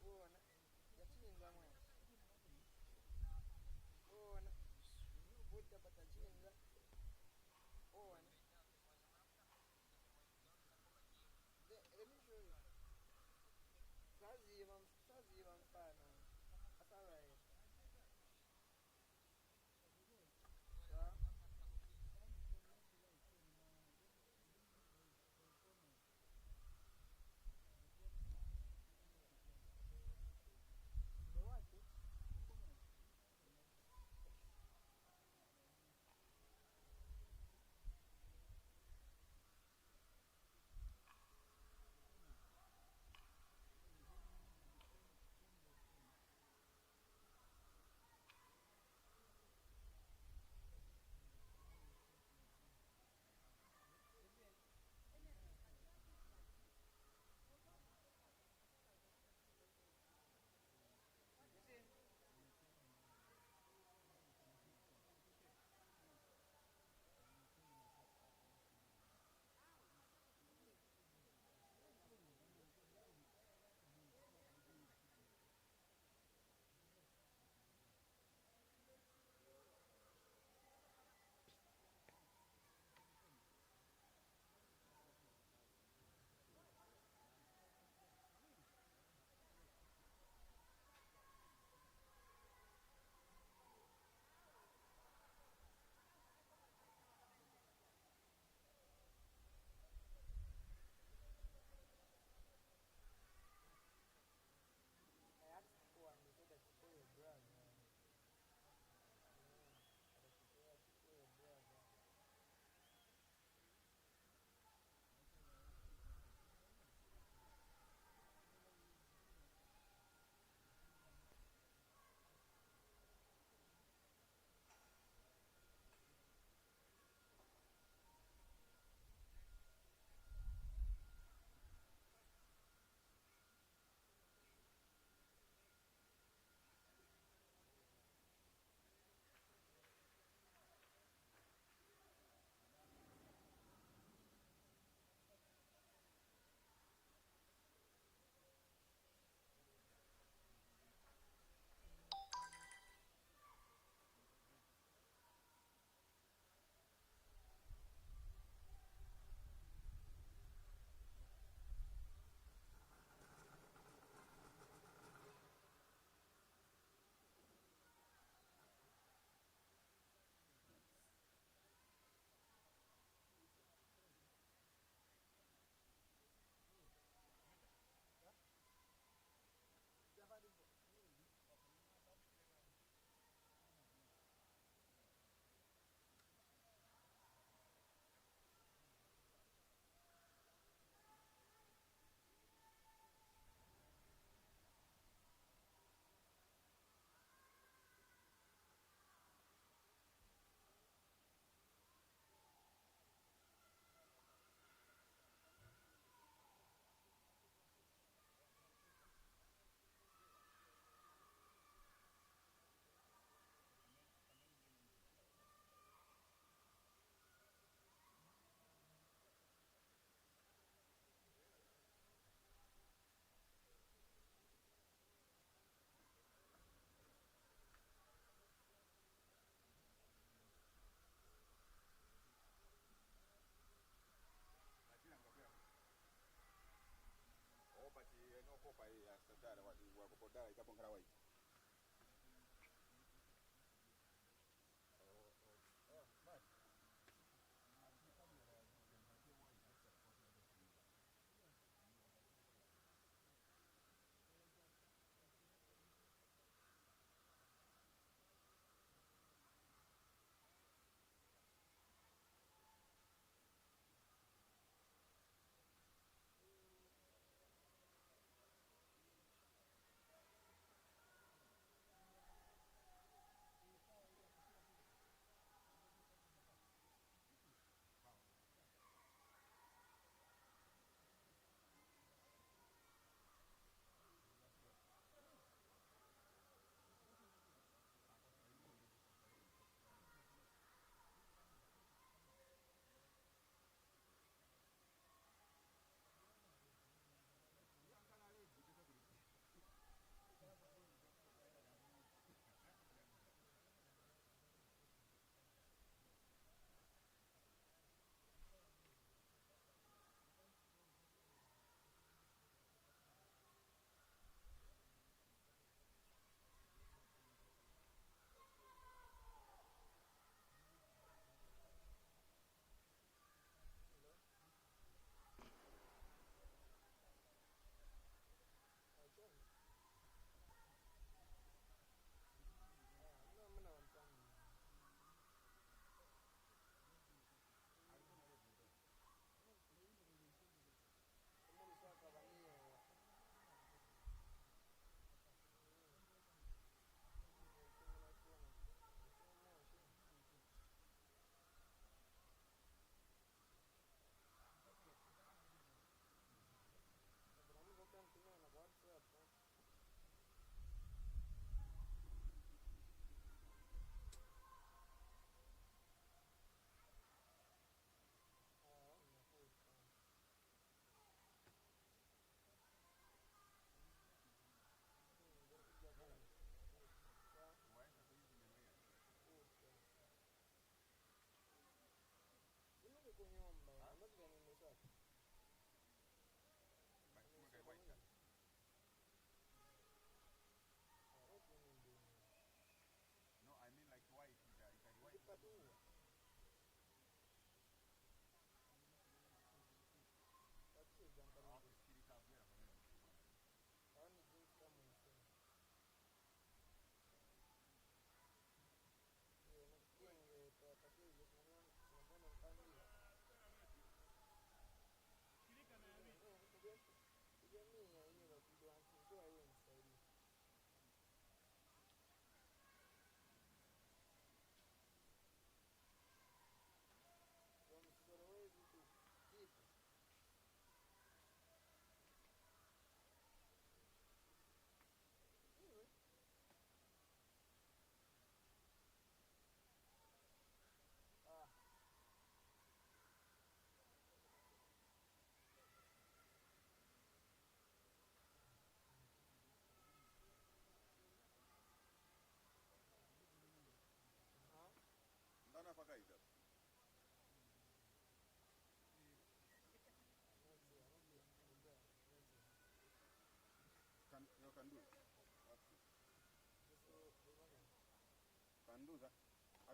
Uona yachinga mwana uona budda patachinga uona let me show you saziva mfano that's alright yeah. I asked for and they said that for your brother. For your brother. no copa y hasta dar wa dar ita pon karawai man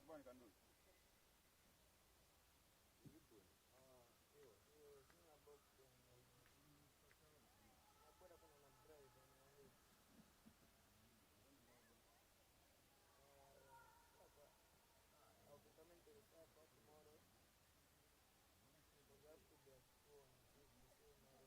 One can do it. Is it good? Sina box nakwenda kuna na drive I'll be coming to the shop tomorrow because I have to be at school on Tuesday, so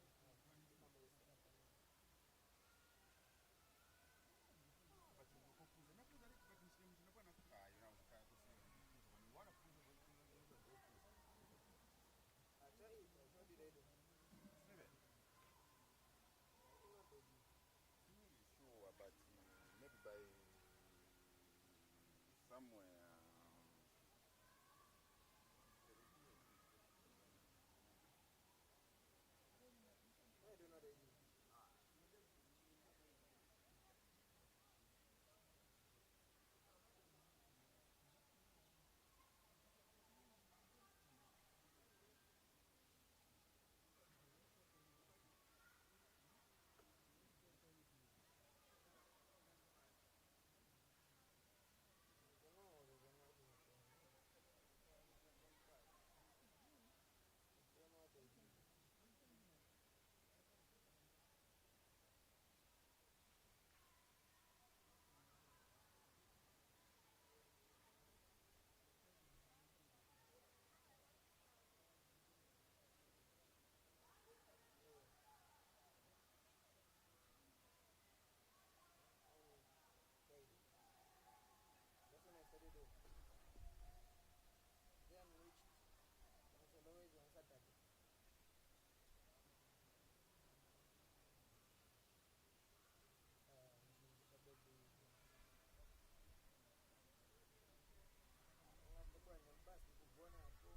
I be ready. Sure, but maybe by somewhere. I do not ready. That's when I started off. Then reached always on Saturday. Basi kukuona hapo.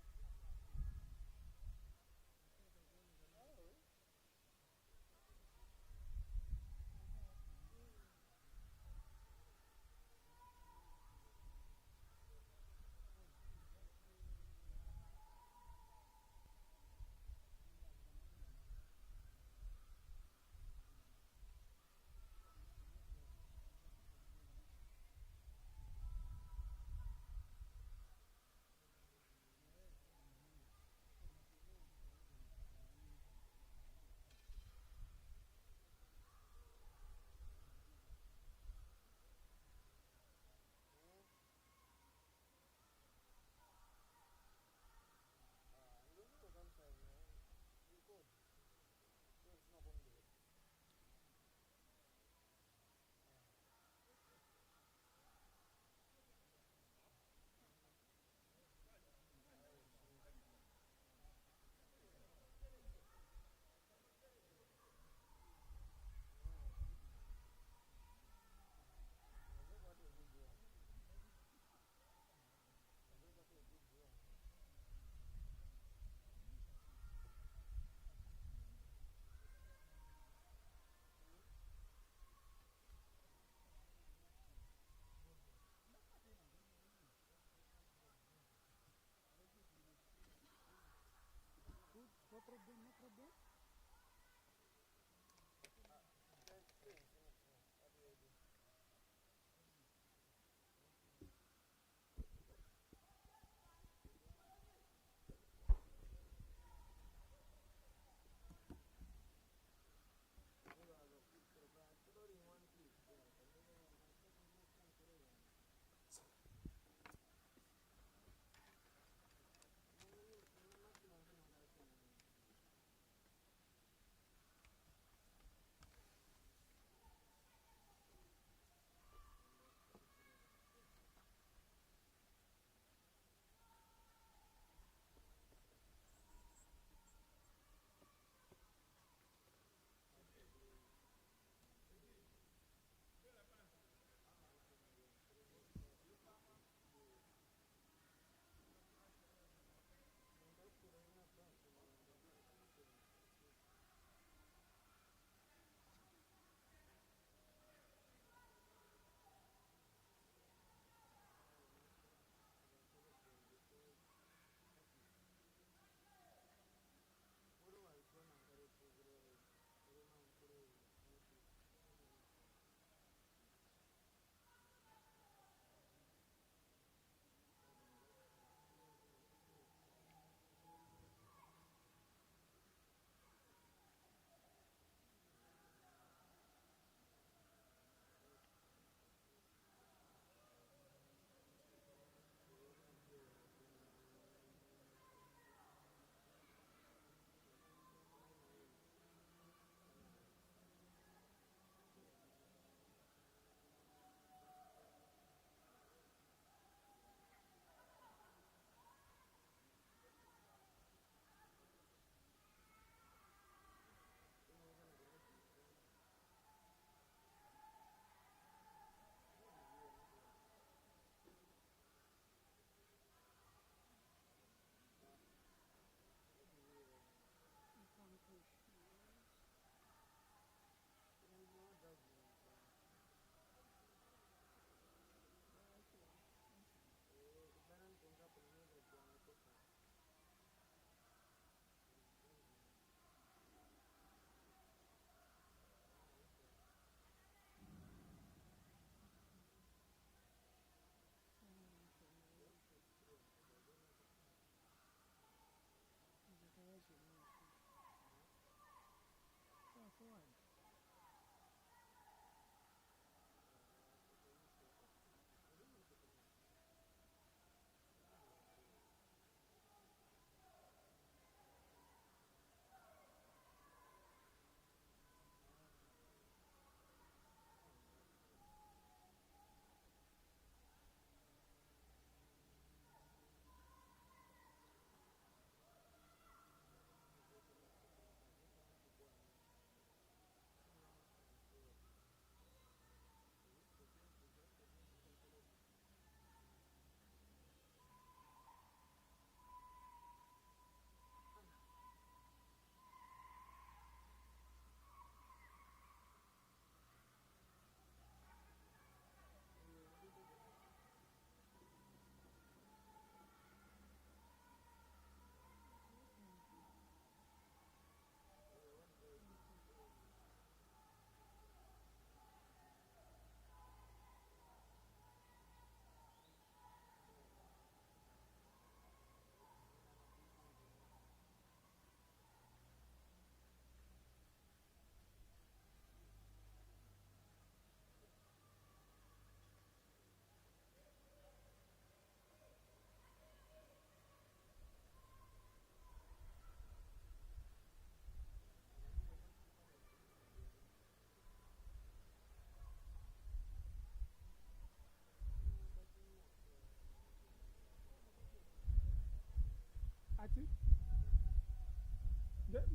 No problem, no problem.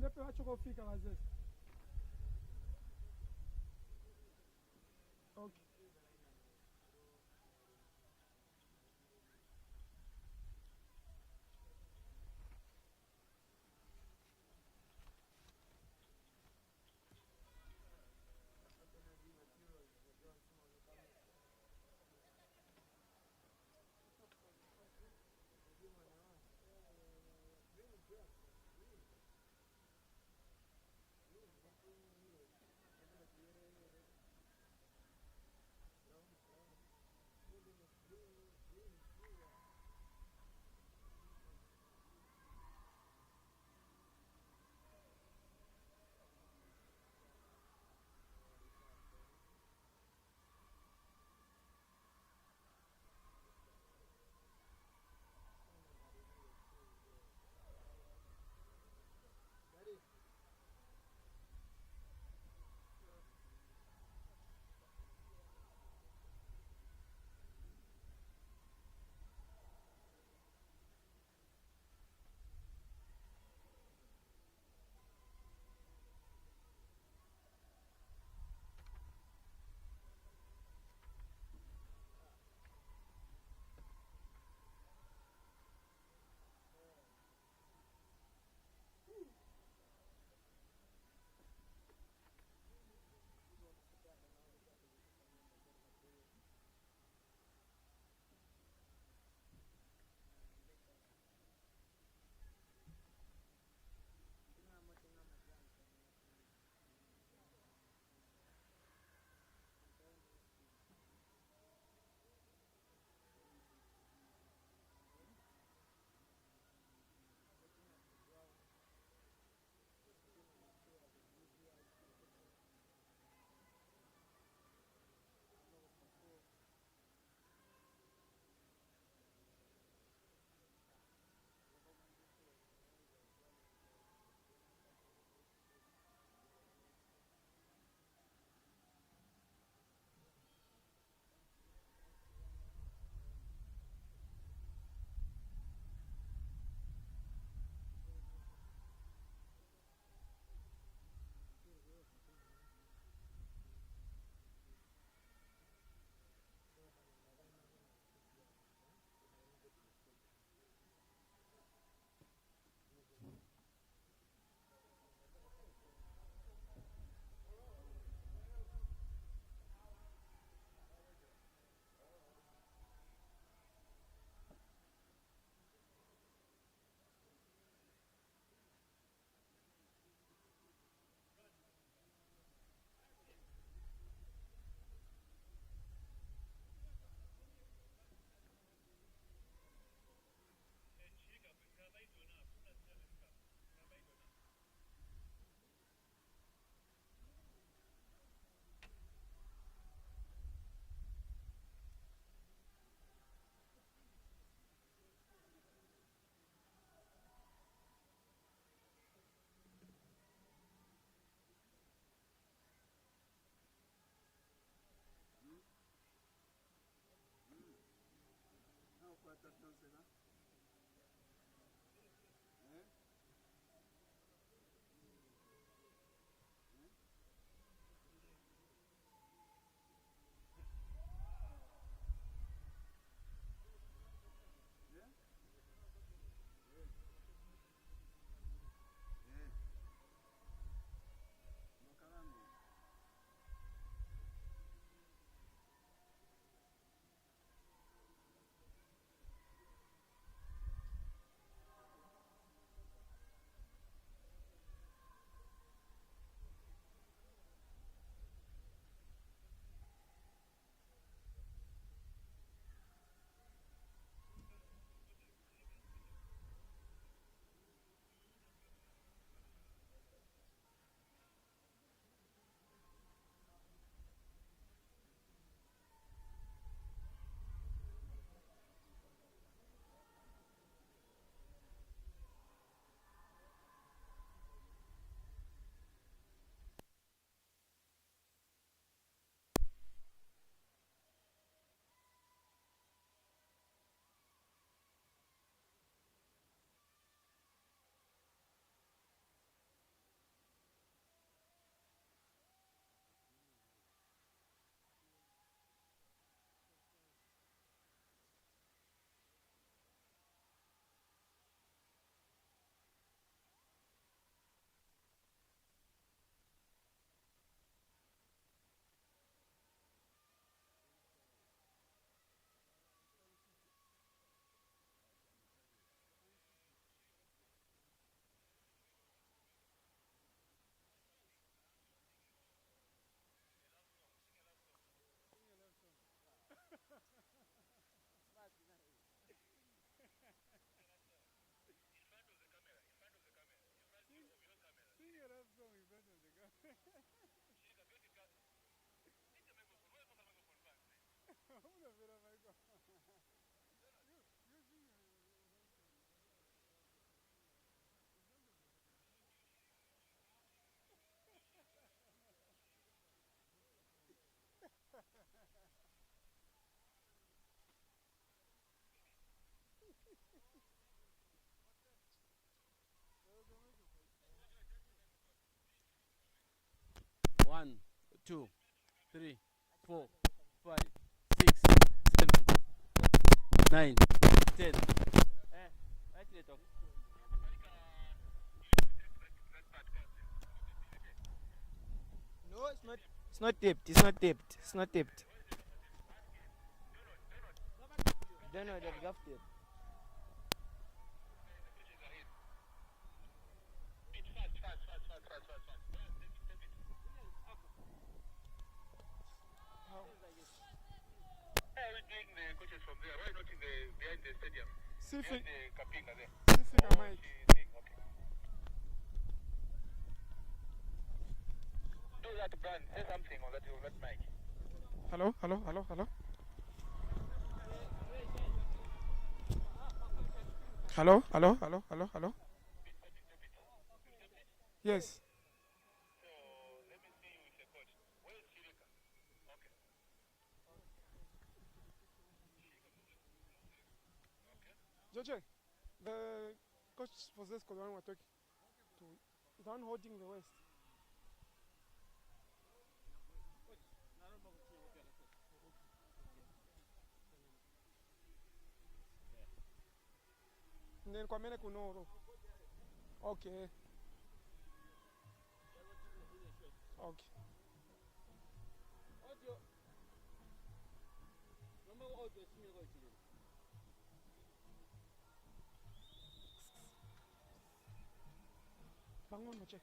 Pepe acho que fica lá, Zé. Ok. 1, 2, 3, 4, 5, 6, 7, 9, 10. No, it's not. It's not taped. It's not taped. It's not taped. Don't know that gaff tape. See if it, see if it mic. Do that, Brand. Say something on that mic. Hello, hello, hello, hello. Hello, hello, hello, hello, hello. Yes. George, the coach for Zesco, the one we're talking to, the one holding the West. And then Kwamene Kunoro. Okay. Okay. Bangon mo check.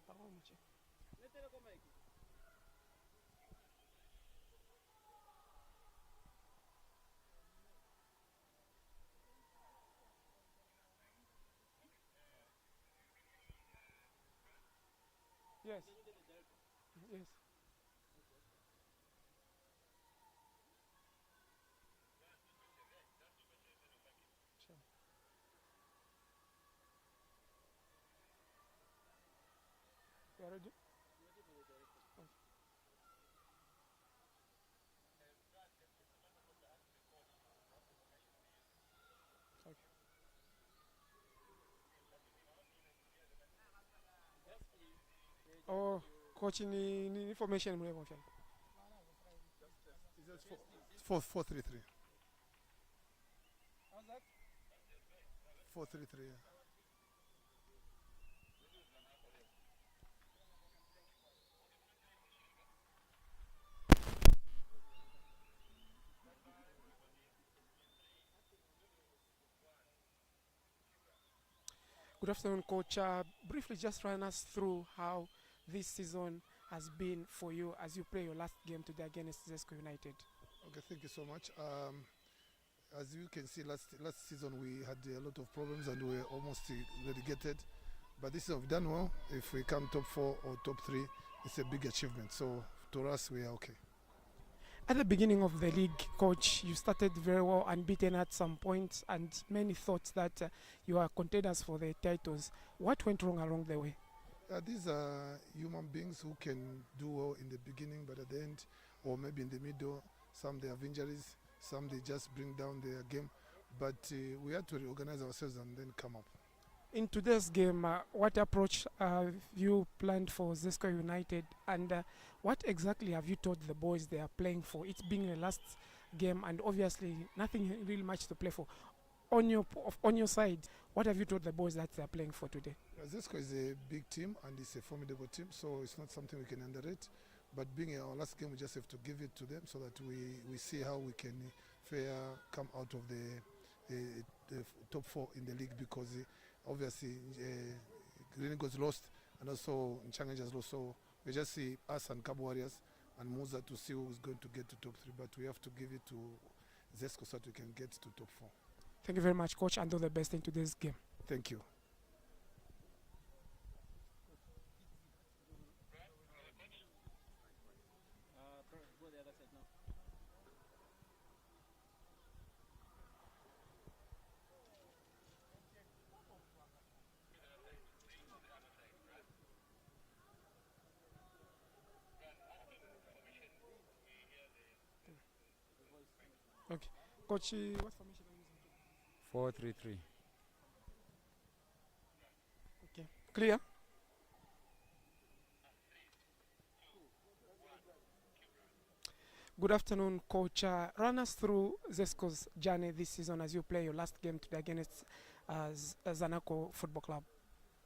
Bangon mo check. Yes. Yes. Sure. You are ready? Okay. Okay. Oh, coach ni information mo level. It's just 433. How's that? 433. Yeah. Good afternoon, coach. Briefly, just run us through how this season has been for you as you play your last game today against Zesco United. Okay, thank you so much. As you can see, last season we had a lot of problems and we were almost relegated. But this season we've done well. If we come top 4 or top 3, it's a big achievement. So to us, we are okay. At the beginning of the league, coach, you started very well, unbeaten at some points, and many thought that you are contenders for the titles. What went wrong along the way? These are human beings who can do well in the beginning, but at the end, or maybe in the middle, some they have injuries, some they just bring down their game. But we had to reorganize ourselves and then come up. In today's game, what approach have you planned for Zesco United, and what exactly have you told the boys they are playing for? It's being the last game, and obviously nothing really much to play for. On your side, what have you told the boys that they are playing for today? Zesco is a big team and it's a formidable team, so it's not something we can underrate. But being our last game, we just have to give it to them so that we see how we can come out of the top 4 in the league, because obviously Green Eagles lost and also Challenge has lost. So we just see us and Cabo Warriors and Musa to see who's going to get to top 3. But we have to give it to Zesco so that we can get to top 4. Thank you very much, coach, and all the best in today's game. Thank you. Okay. Coach, what formation are you using? 4-3-3. Okay. Clear? Good afternoon, Coach. Run us through Zesco's journey this season as you play your last game today against Zanaco Football Club.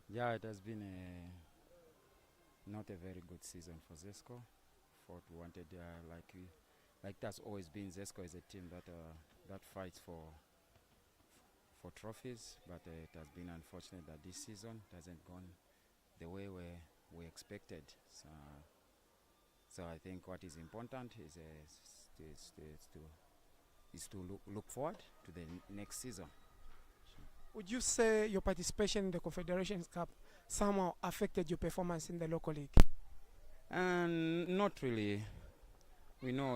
Yeah, it has been not a very good season for Zesco. What we wanted, like that's always been. Zesco is a team that fights for trophies, but it has been unfortunate that this season it hasn't gone the way we expected. So I think what is important is to look forward to the next season. Would you say your participation in the Confederations Cup somehow affected your performance in the local league? Not really. We know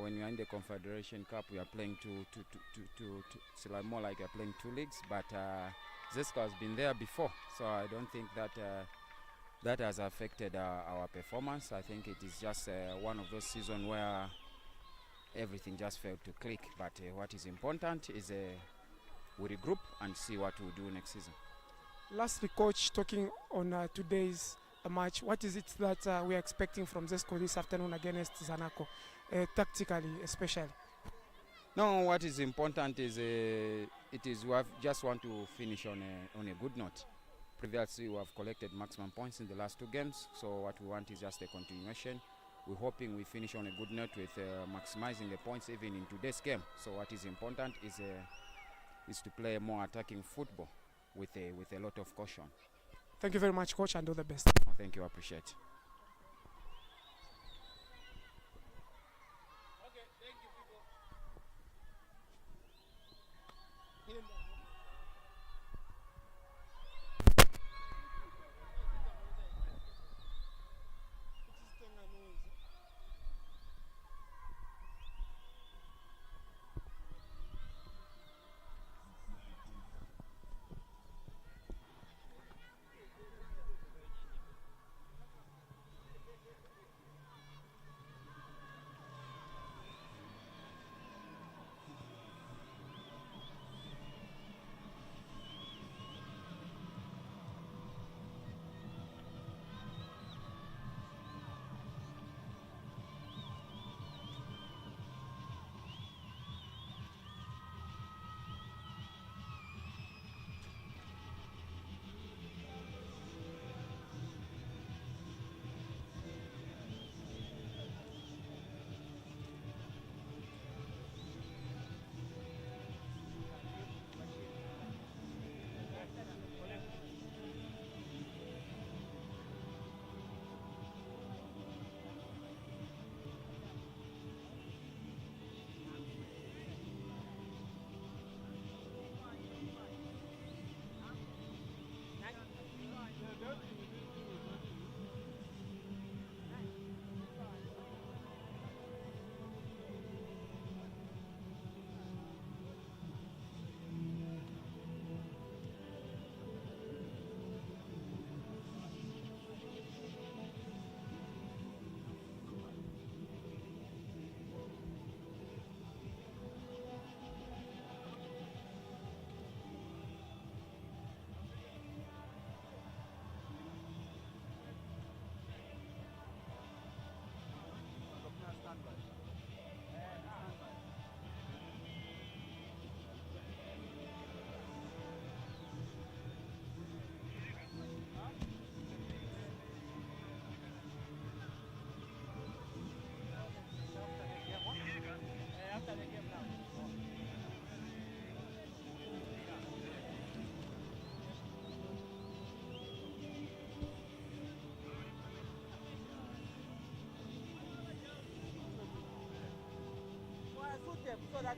when you're in the Confederation Cup, we are playing it's like more like you're playing two leagues. But Zesco has been there before, so I don't think that has affected our performance. I think it is just one of those seasons where everything just failed to click. But what is important is we regroup and see what we'll do next season. Lastly, Coach, talking on today's match, what is it that we are expecting from Zesco this afternoon against Zanaco, tactically especially? No, what is important is we just want to finish on a good note. Previously, we have collected maximum points in the last two games, so what we want is just a continuation. We're hoping we finish on a good note with maximizing the points even in today's game. So what is important is to play more attacking football with a lot of caution. Thank you very much, Coach, and all the best. Oh, thank you, I appreciate it. So that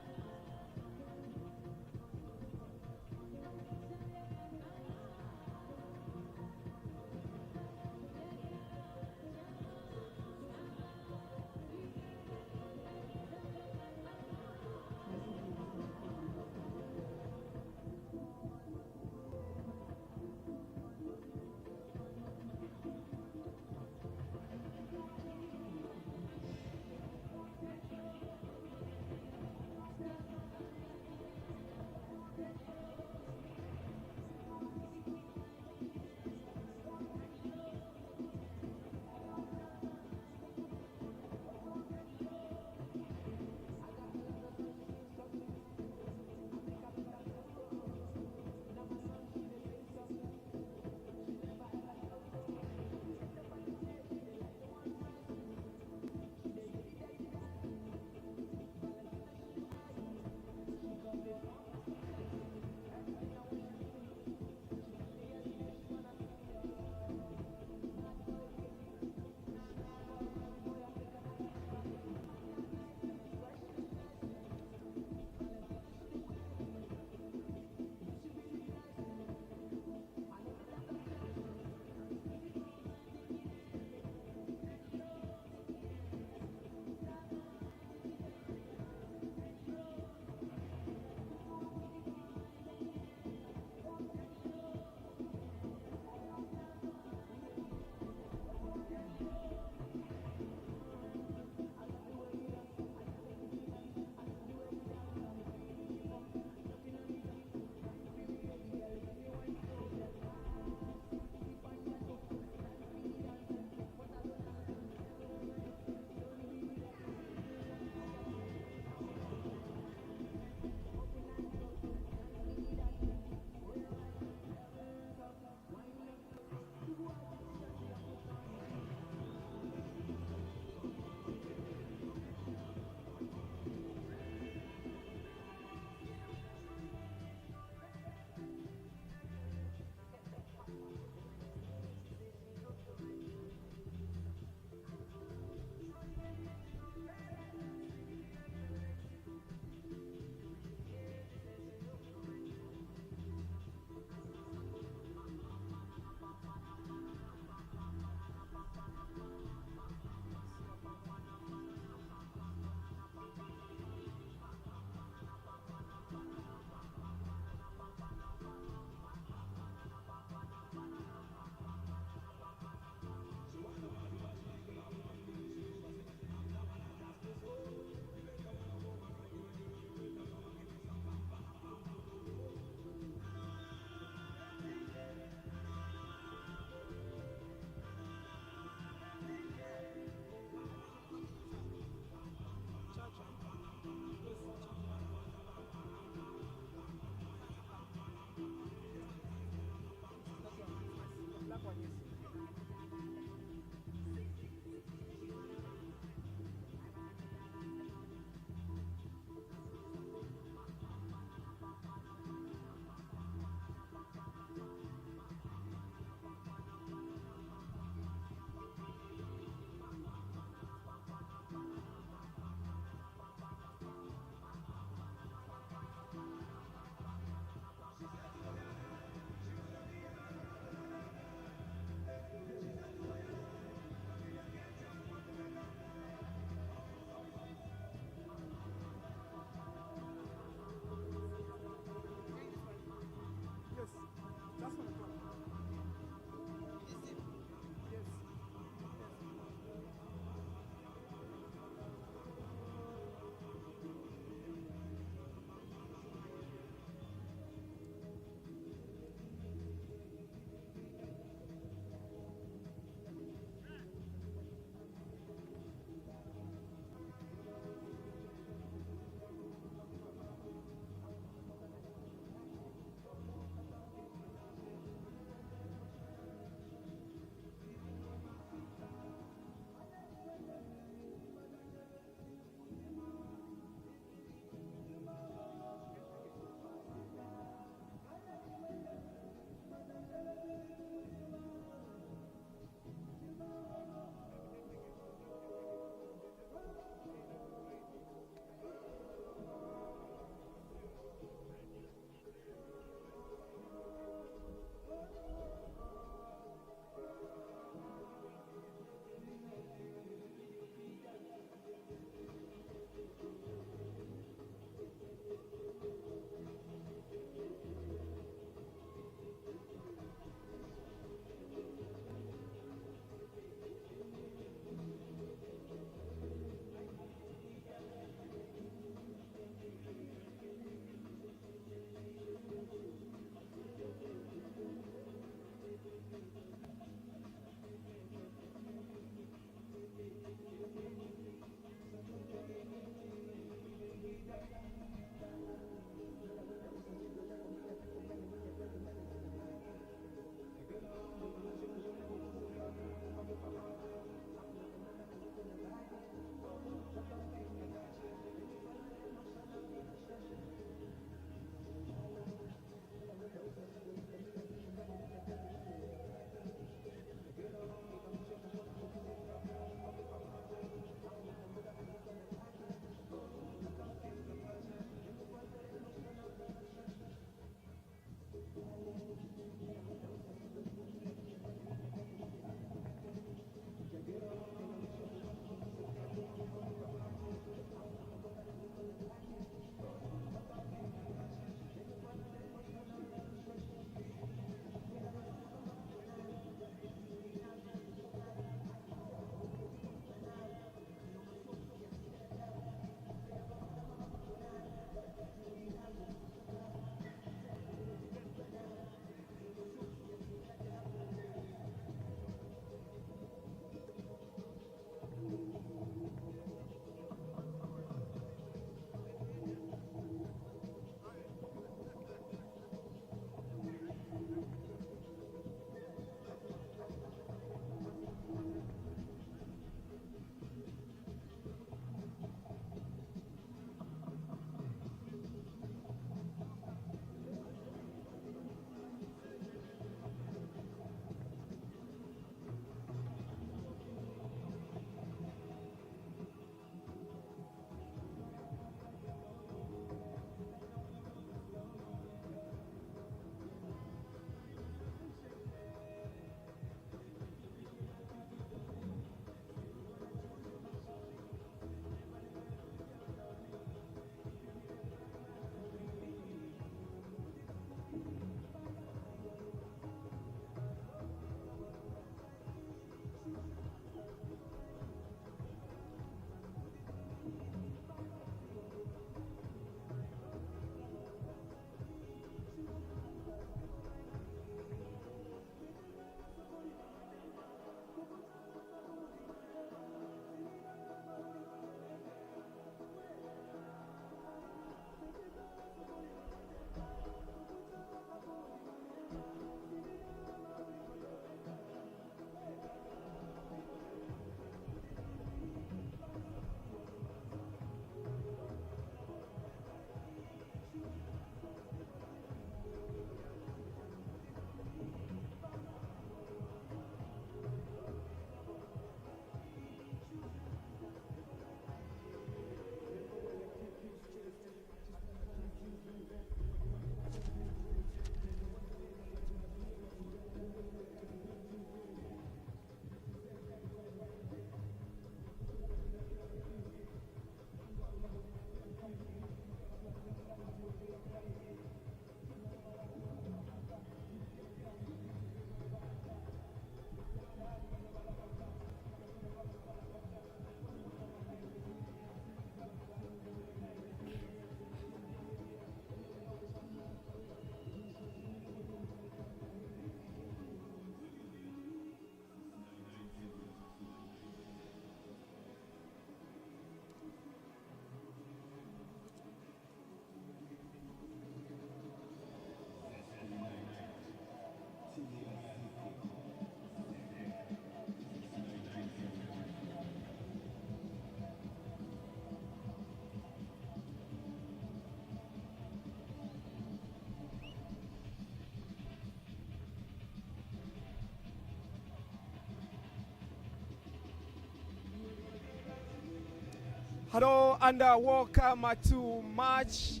Hello and welcome to March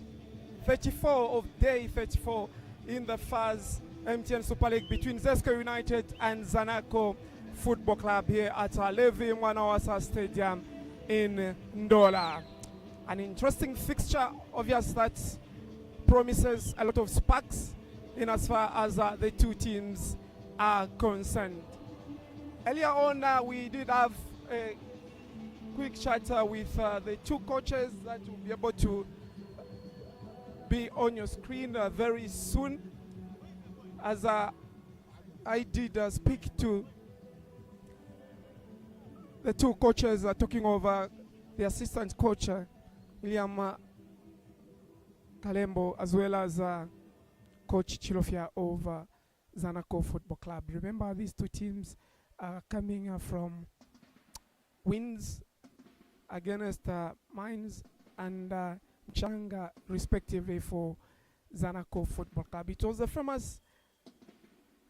34 of day 34 in the FAZ MTN Super League between Zesco United and Zanaco Football Club here at Levi Mwanawasa Stadium in NDOLA. An interesting fixture, obvious that promises a lot of sparks in as far as the two teams are concerned. Earlier on, we did have a quick chat with the two coaches that will be able to be on your screen very soon, as I did speak to the two coaches talking over the assistant coach William Kalembo, as well as Coach Chilofia of Zanaco Football Club. Remember, these two teams are coming from wins against Mines and Changa, respectively, for Zanaco Football Club. It was a famous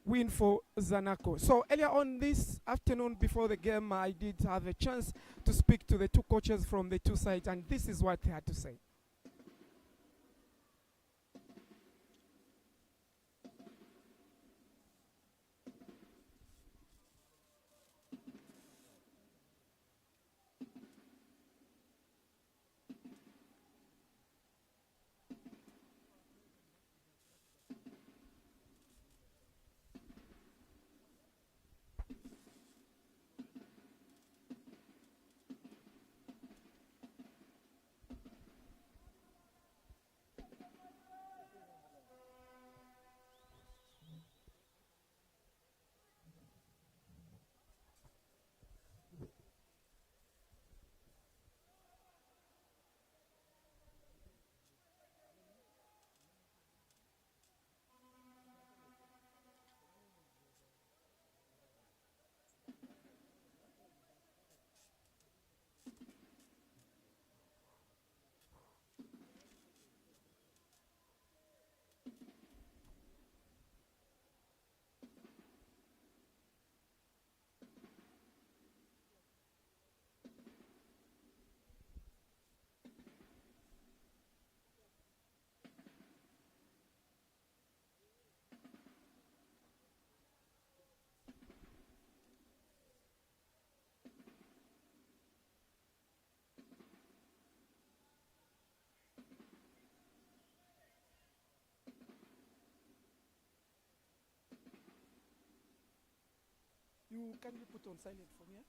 win for Zanaco. So earlier on this afternoon, before the game, I did have a chance to speak to the two coaches from the two sides, and this is what they had to say. You kindly put on silent for me.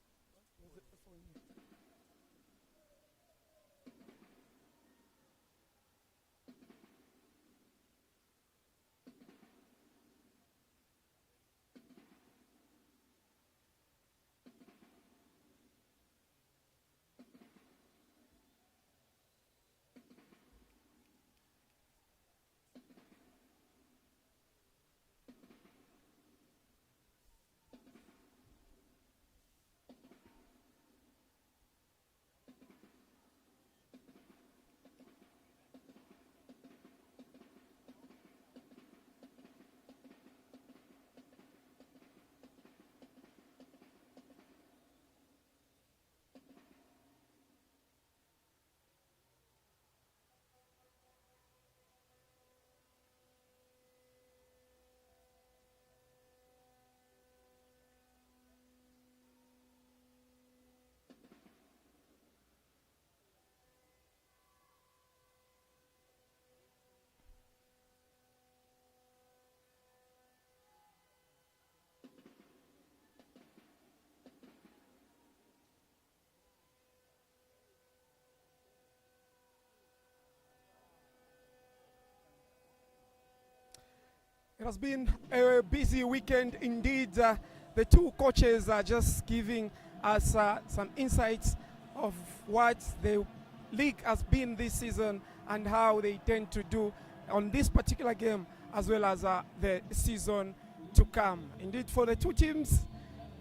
It has been a busy weekend indeed. The two coaches are just giving us some insights of what the league has been this season and how they tend to do on this particular game, as well as the season to come. Indeed, for the two teams,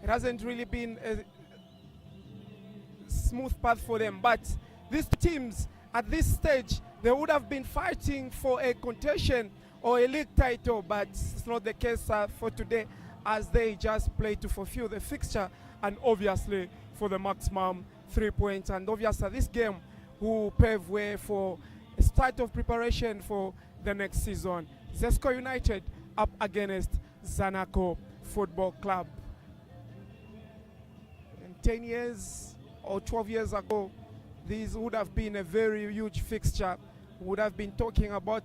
it hasn't really been a smooth path for them, but these teams at this stage, they would have been fighting for a contention or a league title, but it's not the case for today, as they just play to fulfill the fixture and obviously for the maximum 3 points. And obviously this game who pave way for a start of preparation for the next season. Zesco United up against Zanaco Football Club. And 10 years or 12 years ago, this would have been a very huge fixture. We would have been talking about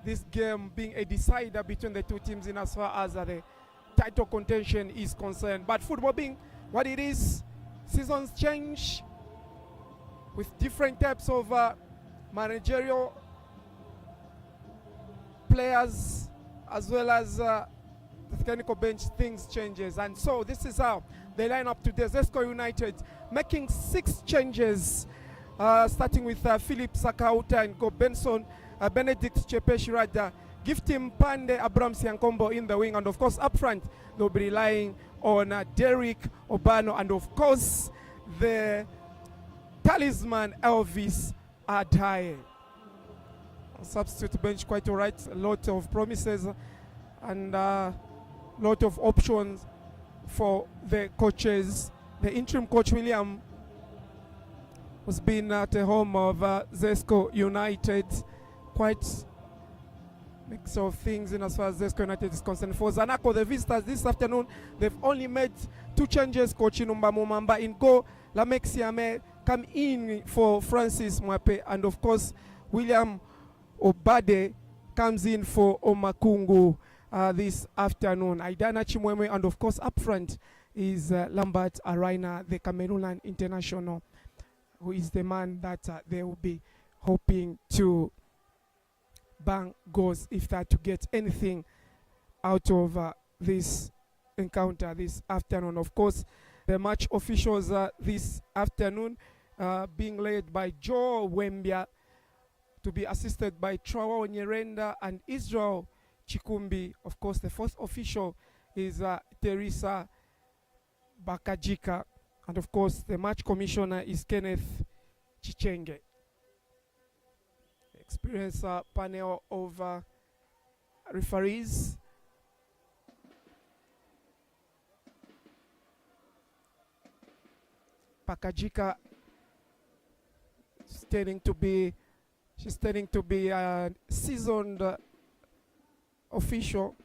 this game being a decider between the two teams in as far as the title contention is concerned. But football being what it is, seasons change with different types of managerial players, as well as the technical bench, things changes. And so this is how they line up today. Zesco United making 6 changes, starting with Philip Sakauta and Go Benson, Benedict Chepeshirada, Giftim Pande, Abraham Siankombo in the wing, and of course up front they'll be relying on Derek Obano, and of course the talisman Elvis Adaye. Substitute bench quite alright, a lot of promises and a lot of options for the coaches. The interim coach William has been at the home of Zesco United, quite mix of things in as far as Zesco United is concerned. For Zanaco, the visitors this afternoon, they've only made 2 changes. Coach Inumba Mumamba in go, Lamek Siame come in for Francis Mwape, and of course William Obade comes in for Omakungu this afternoon. Aidana Chimweme, and of course up front is Lambert Araina, the Cameroonian international, who is the man that they will be hoping to bang goals if they are to get anything out of this encounter this afternoon. Of course, the match officials this afternoon being led by Joe Wembia, to be assisted by Trawa Onyerenda and Israel Chikumbi. Of course, the fourth official is Teresa Bakajika, and of course the match commissioner is Kenneth Chichenge. Experienced panel of referees. Bakajika she's tending to be a seasoned official.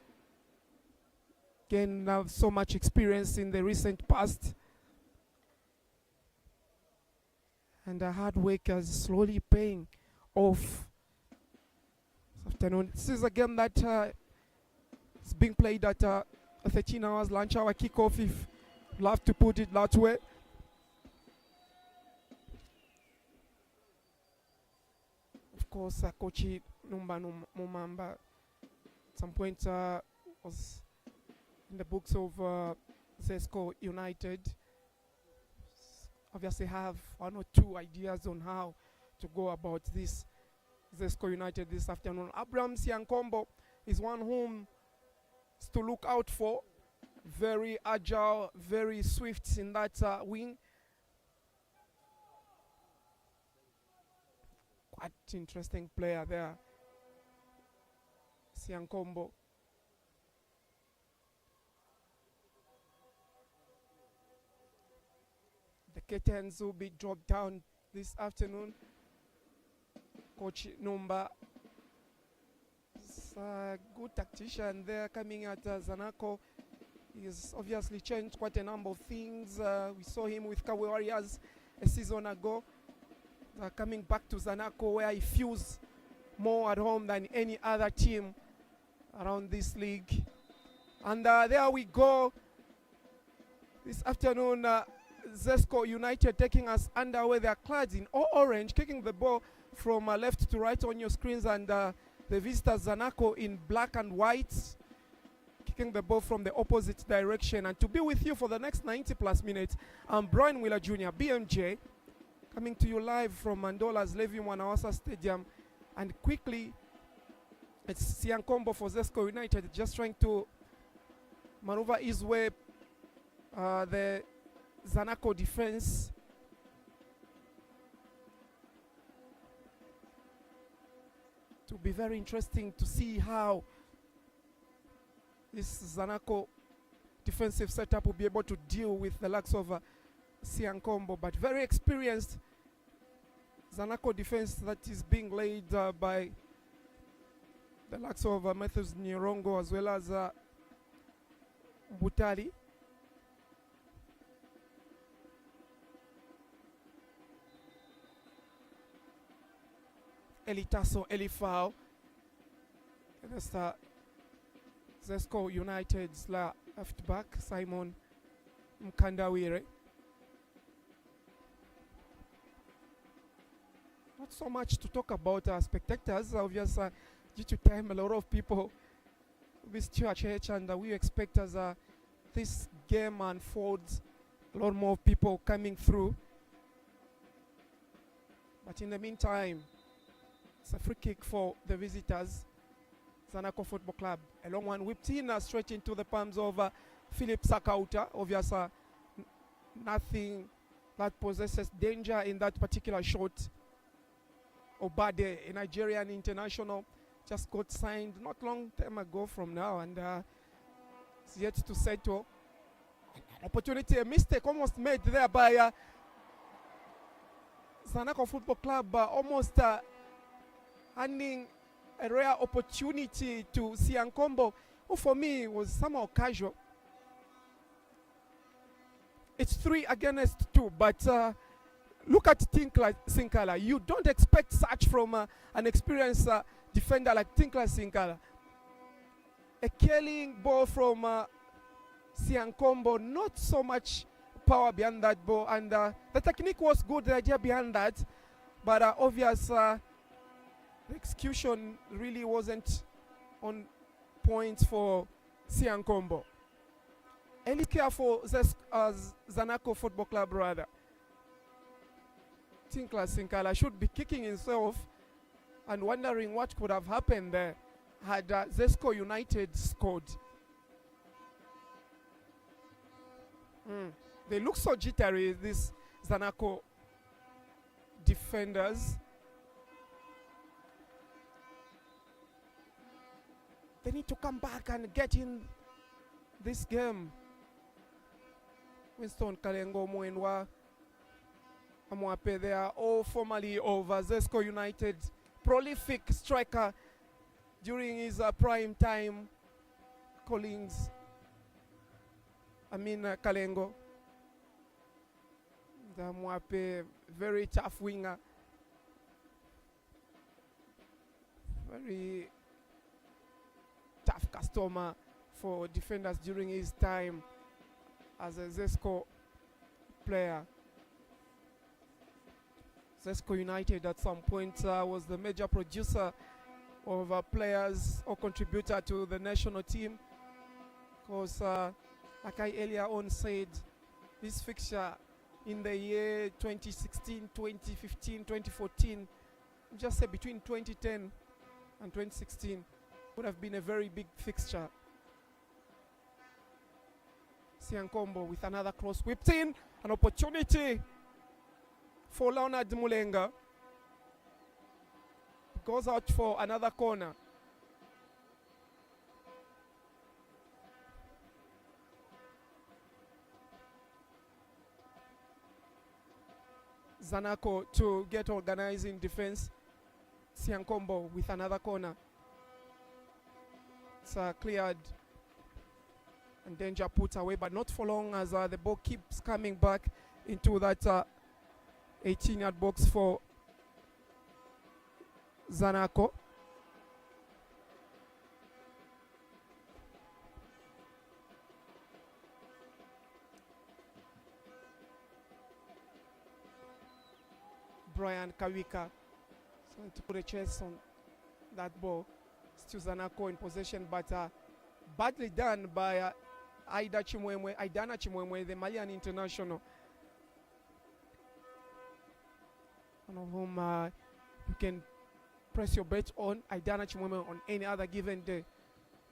Again, have so much experience in the recent past, and her hard work is slowly paying off. This afternoon, this is a game that is being played at 13 hours lunch hour kickoff, if you love to put it that way. Of course, Coach Numba Mumamba at some point was in the books of Zesco United. Obviously have 1 or 2 ideas on how to go about this Zesco United this afternoon. Abraham Siankombo is one whom is to look out for. Very agile, very swift in that wing. Quite interesting player there, Siankombo. The curtains will be dropped down this afternoon. Coach Numba is a good tactician there coming at Zanaco. He's obviously changed quite a number of things. We saw him with Kawe Warriors a season ago. Coming back to Zanaco, where he feels more at home than any other team around this league. And there we go. This afternoon, Zesco United taking us underway. They are clad in all orange, kicking the ball from left to right on your screens, and the visitors Zanaco in black and white, kicking the ball from the opposite direction. And to be with you for the next 90 plus minutes, I'm Brian Wheeler Jr., BMJ, coming to you live from NDOLA's Levi Mwanawasa Stadium. And quickly, it's Siankombo for Zesco United, just trying to maneuver his way the Zanaco defense. To be very interesting to see how this Zanaco defensive setup will be able to deal with the likes of Siankombo, but very experienced Zanaco defense that is being laid by the likes of Matthews Nyirongo as well as Butali. Elitaso Elifao. That's Zesco United's left back, Simon Mkandawire. Not so much to talk about spectators. Obviously, due to time, a lot of people visit church, and we expect as this game unfolds, a lot more people coming through. But in the meantime, it's a free kick for the visitors. Zanaco Football Club. A long one whipped in straight into the palms of Philip Sakauta. Obviously, nothing that possesses danger in that particular shot. Obade, a Nigerian international, just got signed not long time ago from now, and it's yet to settle. An opportunity, a mistake almost made there by Zanaco Football Club, almost handing a rare opportunity to Siankombo, who for me was somehow casual. It's 3 against 2, but look at Tinkla Sinkala. You don't expect such from an experienced defender like Tinkla Sinkala. A killing ball from Siankombo, not so much power behind that ball, and the technique was good, the idea behind that, but obvious the execution really wasn't on point for Siankombo. Any care for Zanaco Football Club rather. Tinkla Sinkala should be kicking himself and wondering what could have happened there had Zesco United scored. They look so jittery, these Zanaco defenders. They need to come back and get in this game. Winston Kalengo Mwenwa Amwape, they are all formerly of Zesco United. Prolific striker during his prime time. Collins, Kalengo. The Amwape, very tough winger. Very tough customer for defenders during his time as a Zesco player. Zesco United at some point was the major producer of players or contributor to the national team. Because like I earlier on said, this fixture in the year 2016, 2015, 2014, just say between 2010 and 2016, would have been a very big fixture. Siankombo with another cross whipped in, an opportunity for Leonard Mulenga. Goes out for another corner. Zanaco to get organized in defense. Siankombo with another corner. It's cleared and danger put away, but not for long as the ball keeps coming back into that 18-yard box for Zanaco. Brian Kawika trying to put a chase on that ball. Still Zanaco in possession, but badly done by Aidana Chimwemwe, the Malian international. One of whom you can press your bet on, Aidana Chimwemwe, on any other given day.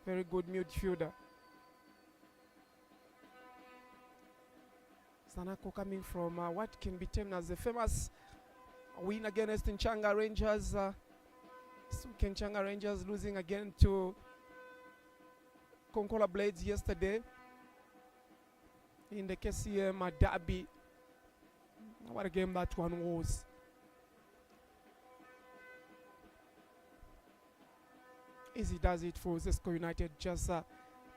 Very good midfielder. Zanaco coming from what can be termed as the famous win against Nchanga Rangers. Nchanga Rangers losing again to Konkola Blades yesterday in the KCM derby. What a game that one was. easy does it for Zesco United, just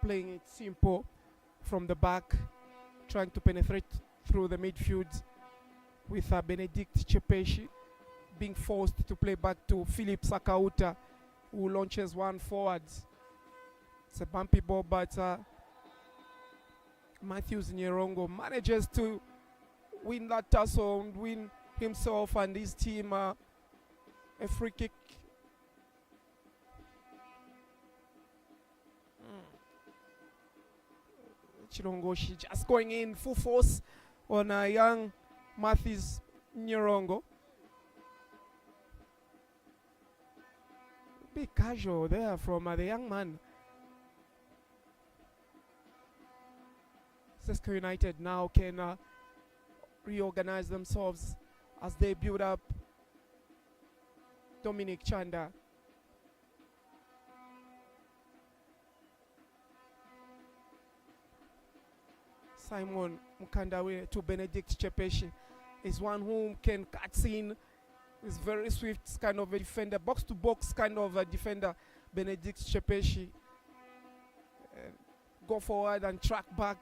playing it simple from the back, trying to penetrate through the midfield with Benedict Chepeshi being forced to play back to Philip Sakauta, who launches one forwards. It's a bumpy ball, but Matthews Nyerongo manages to win that tussle and win himself and his team a free kick. Chilongoshi just going in full force on a young Matthews Nyerongo. Big casual there from the young man. Zesco United now can reorganize themselves as they build up Dominic Chanda. Simon Mukandawe to Benedict Chepeshi is one who can cut in, is very swift kind of a defender, box to box kind of a defender. Benedict Chepeshi go forward and track back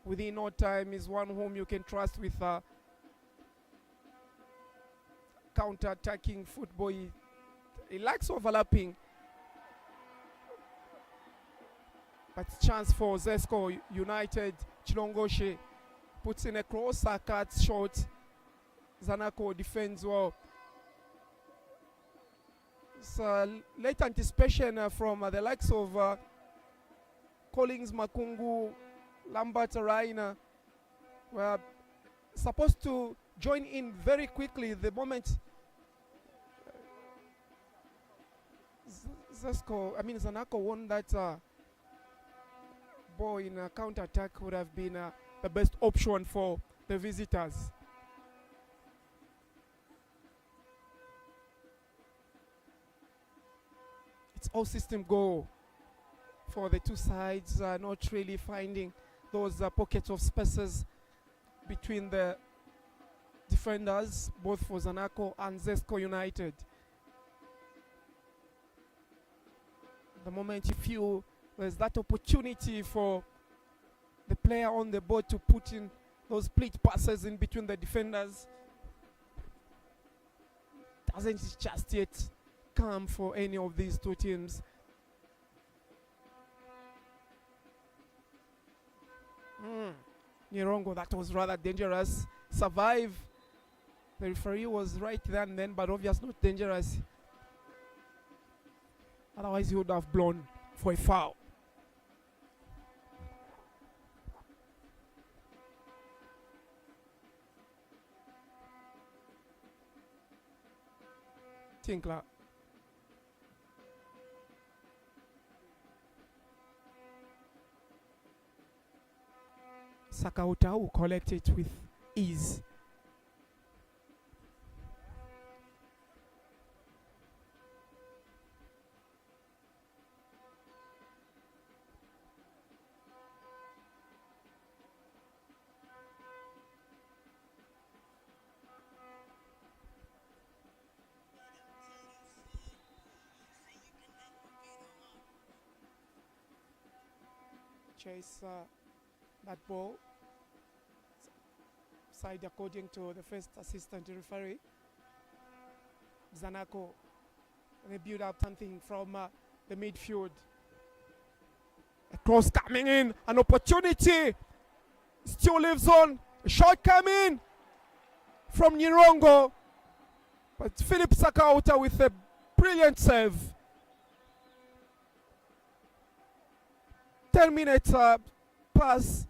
within no time, is one whom you can trust with counter-attacking football. He likes overlapping, but chance for Zesco United. Chilongoshe puts in a cross, cut short. Zanaco defends well. It's late anticipation from the likes of Collins Makungu, Lambert Raina. Were supposed to join in very quickly the moment Zanaco won that ball in a counter-attack. Would have been the best option for the visitors. It's all system go for the two sides, not really finding those pockets of spaces between the defenders, both for Zanaco and Zesco United. The moment you feel there's that opportunity for the player on the board to put in those split passes in between the defenders, doesn't just yet come for any of these two teams. Nyerongo, that was rather dangerous. Survive. The referee was right there and then, but obviously not dangerous. Otherwise he would have blown for a foul. Tinkler. Sakauta will collect it with ease. Chase that ball. Side according to the first assistant referee. Zanaco, they build up something from the midfield. A cross coming in, an opportunity. Still lives on. A shot coming from Nyerongo. But Philip Sakauta with a brilliant save. 10-minute pass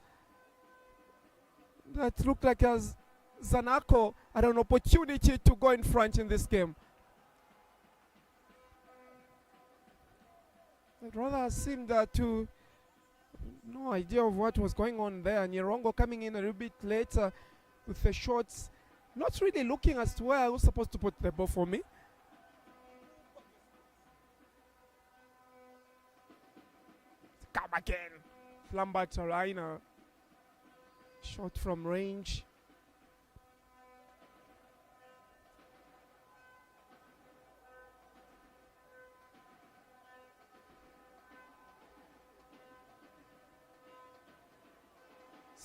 that looked like as Zanaco had an opportunity to go in front in this game. It rather seemed to no idea of what was going on there. Nyerongo coming in a little bit later with the shots, not really looking as to where I was supposed to put the ball for me. Come again. Lambert Raina. Shot from range.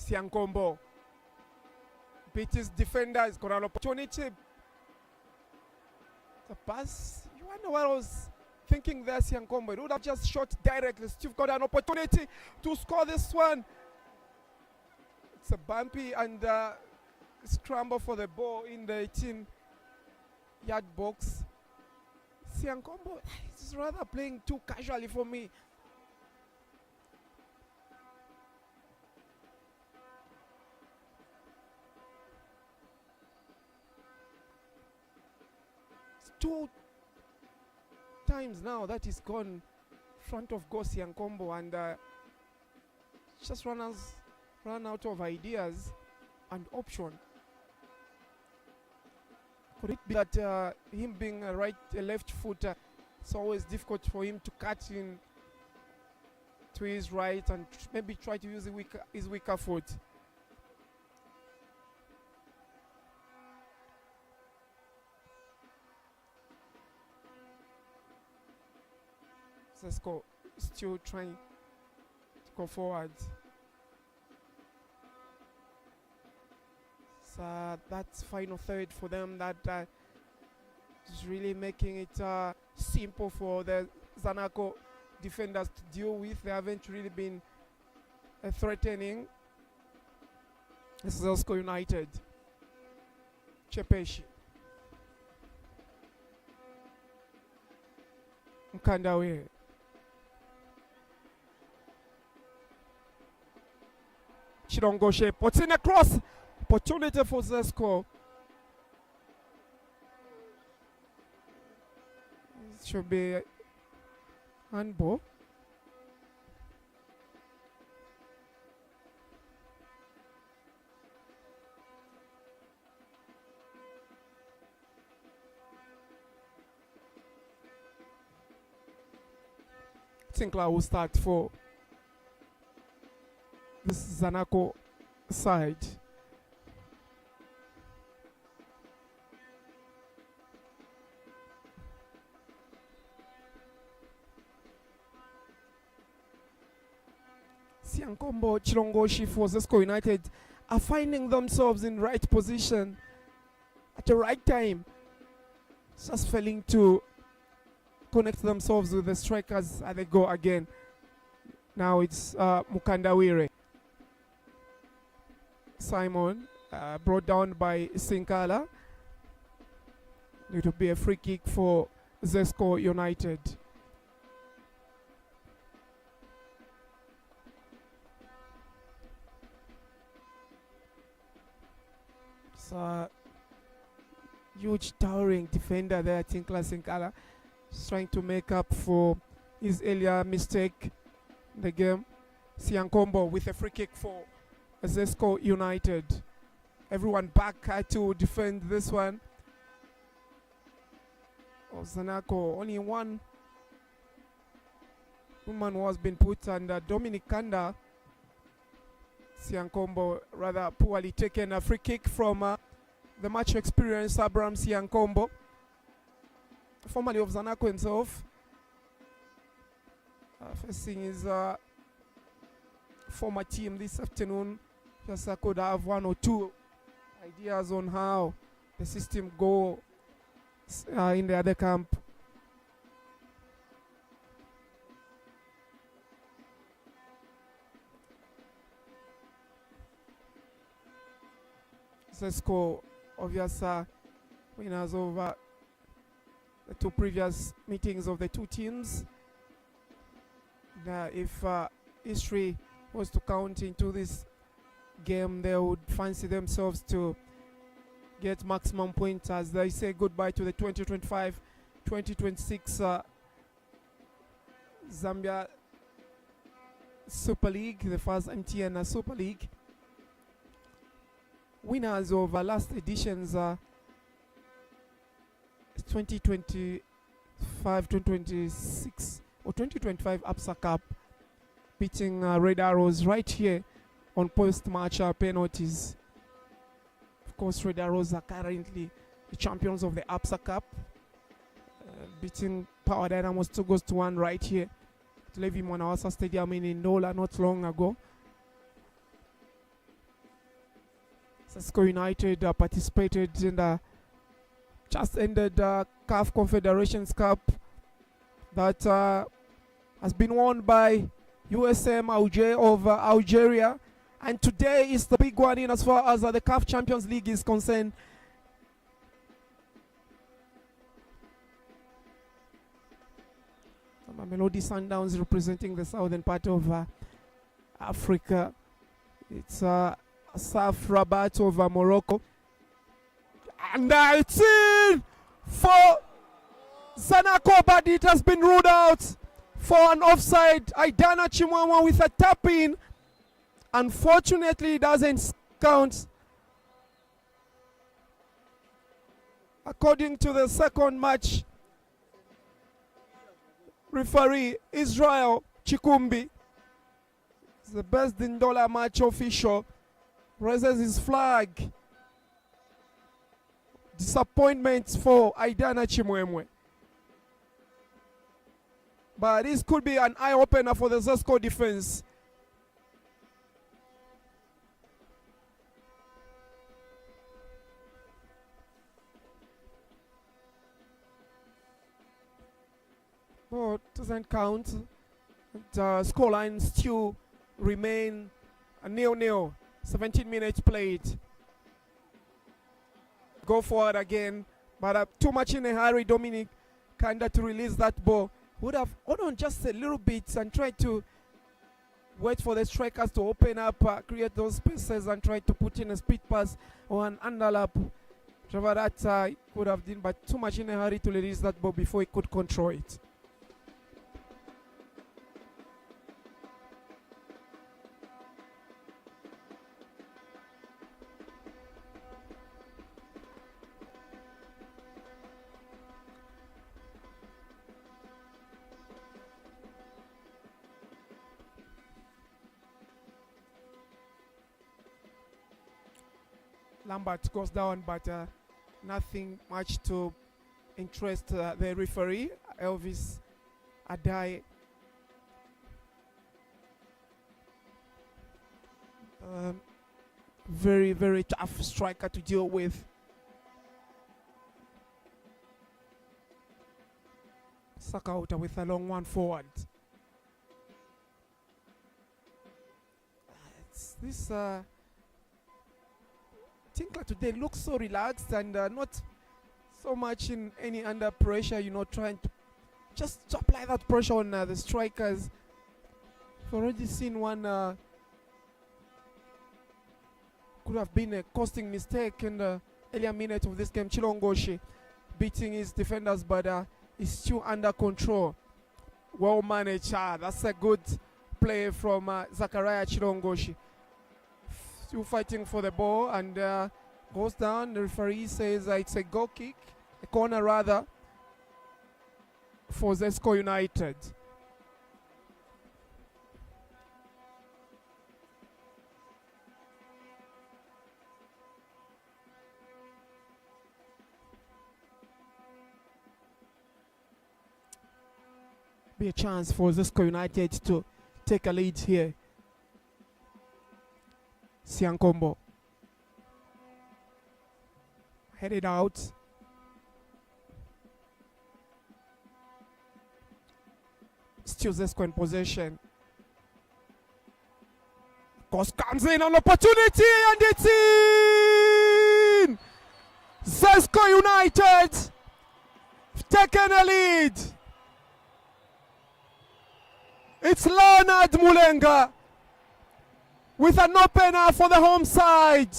Siankombo beat his defender. He's got an opportunity. The pass. You wonder what I was thinking there, Siankombo. It would have just shot directly. You've got an opportunity to score this one. It's a bumpy and scramble for the ball in the 18-yard box. Siankombo is rather playing too casually for me. It's 2 times now that he's gone front of goal, Siankombo, and just run out of ideas and option. Could it be that him being a left footer, it's always difficult for him to cut in to his right and maybe try to use his weaker foot? Zesco still trying to go forward. So that's final third for them. That is really making it simple for the Zanaco defenders to deal with. They haven't really been threatening. This is Zesco United. Chepeshi. Mkandawe. Chirongoshe puts in a cross. Opportunity for Zesco. It should be handball. Sinclair will start for this Zanaco side. Siankombo, Chilongoshi for Zesco United are finding themselves in right position at the right time. Just failing to connect themselves with the strikers as they go again. Now it's Mukandawire. Simon brought down by Sinkala. It will be a free kick for Zesco United. So, huge towering defender there, Tinkla Sinkala, trying to make up for his earlier mistake in the game. Siankombo with a free kick for Zesco United. Everyone back to defend this one. Zanaco, only one woman was been put under. Dominic Kanda. Siankombo rather poorly taken a free kick from the much experienced Abraham Siankombo, formerly of Zanaco himself, facing his former team this afternoon. Just could have 1 or 2 ideas on how the system go in the other camp. Zesco, obvious winners over the 2 previous meetings of the 2 teams. If history was to count into this game, they would fancy themselves to get maximum points as they say goodbye to the 2025-2026 Zambia Super League, the first MTN Super League. Winners of last edition's 2025-2026 or 2025 APSA Cup, beating Red Arrows right here on post-match penalties. Of course, Red Arrows are currently the champions of the APSA Cup, beating Power Dynamos 2-1 right here at Levi Mwanawasa Stadium in NDOLA not long ago. Zesco United participated in the just ended CAF Confederations Cup that has been won by USM Alger of Algeria, and today is the big one in as far as the CAF Champions League is concerned. Mamelodi Sundowns representing the southern part of Africa. It's Saf Rabat of Morocco. And it's in for Zanaco, but it has been ruled out for an offside. Aidana Chimwamwa with a tap-in. Unfortunately, it doesn't count. According to the second match referee, Israel Chikumbi, the best NDOLA match official, raises his flag. Disappointment for Aidana Chimwemwe. But this could be an eye-opener for the Zesco defense. Oh, it doesn't count. The scoreline still remain a 0-0. 17 minutes played. Go forward again, but too much in a hurry. Dominic kinda to release that ball. Would have hold on just a little bit and try to wait for the strikers to open up, create those spaces, and try to put in a speed pass or an underlap. Whatever that could have done, but too much in a hurry to release that ball before he could control it. Lambert goes down, but nothing much to interest the referee, Elvis Adai. Very, very tough striker to deal with. Sakauta with a long one forward. This Tinkler today looks so relaxed and not so much in any under pressure, you know, trying to just to apply that pressure on the strikers. We've already seen one could have been a costing mistake in the earlier minute of this game. Chilongoshi beating his defenders, but he's still under control. Well managed. That's a good play from Zachariah Chilongoshi. Still fighting for the ball and goes down. The referee says it's a goal kick, a corner rather, for Zesco United. Be a chance for Zesco United to take a lead here. Siankombo headed out. Still Zesco in possession. Cross comes in, an opportunity, and it's in! Zesco United taken a lead. It's Leonard Mulenga with an opener for the home side.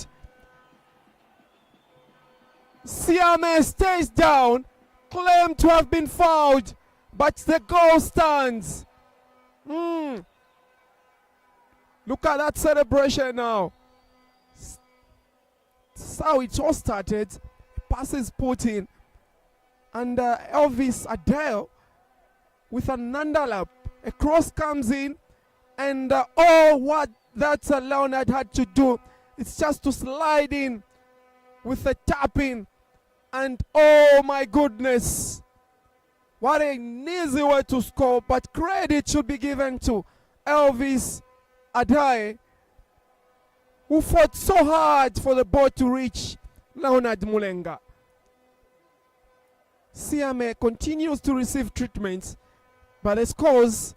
Siame stays down, claimed to have been fouled, but the goal stands. Look at that celebration now. That's how it all started. Passes put in, and Elvis Adele with an underlap. A cross comes in, and what that Leonard had to do, it's just to slide in with a tapping, and oh my goodness, what an easy way to score. But credit should be given to Elvis Adai who fought so hard for the ball to reach Leonard Mulenga. Siame continues to receive treatment, but the scores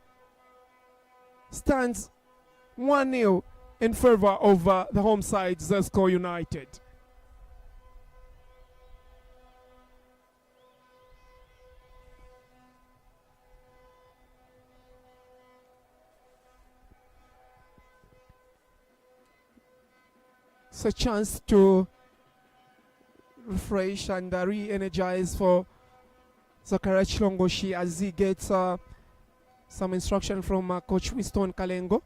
stands 1-0 in favor of the home side, Zesco United. It's a chance to refresh and re-energize for Zakaria Chilongoshi as he gets some instruction from Coach Winston Kalengo.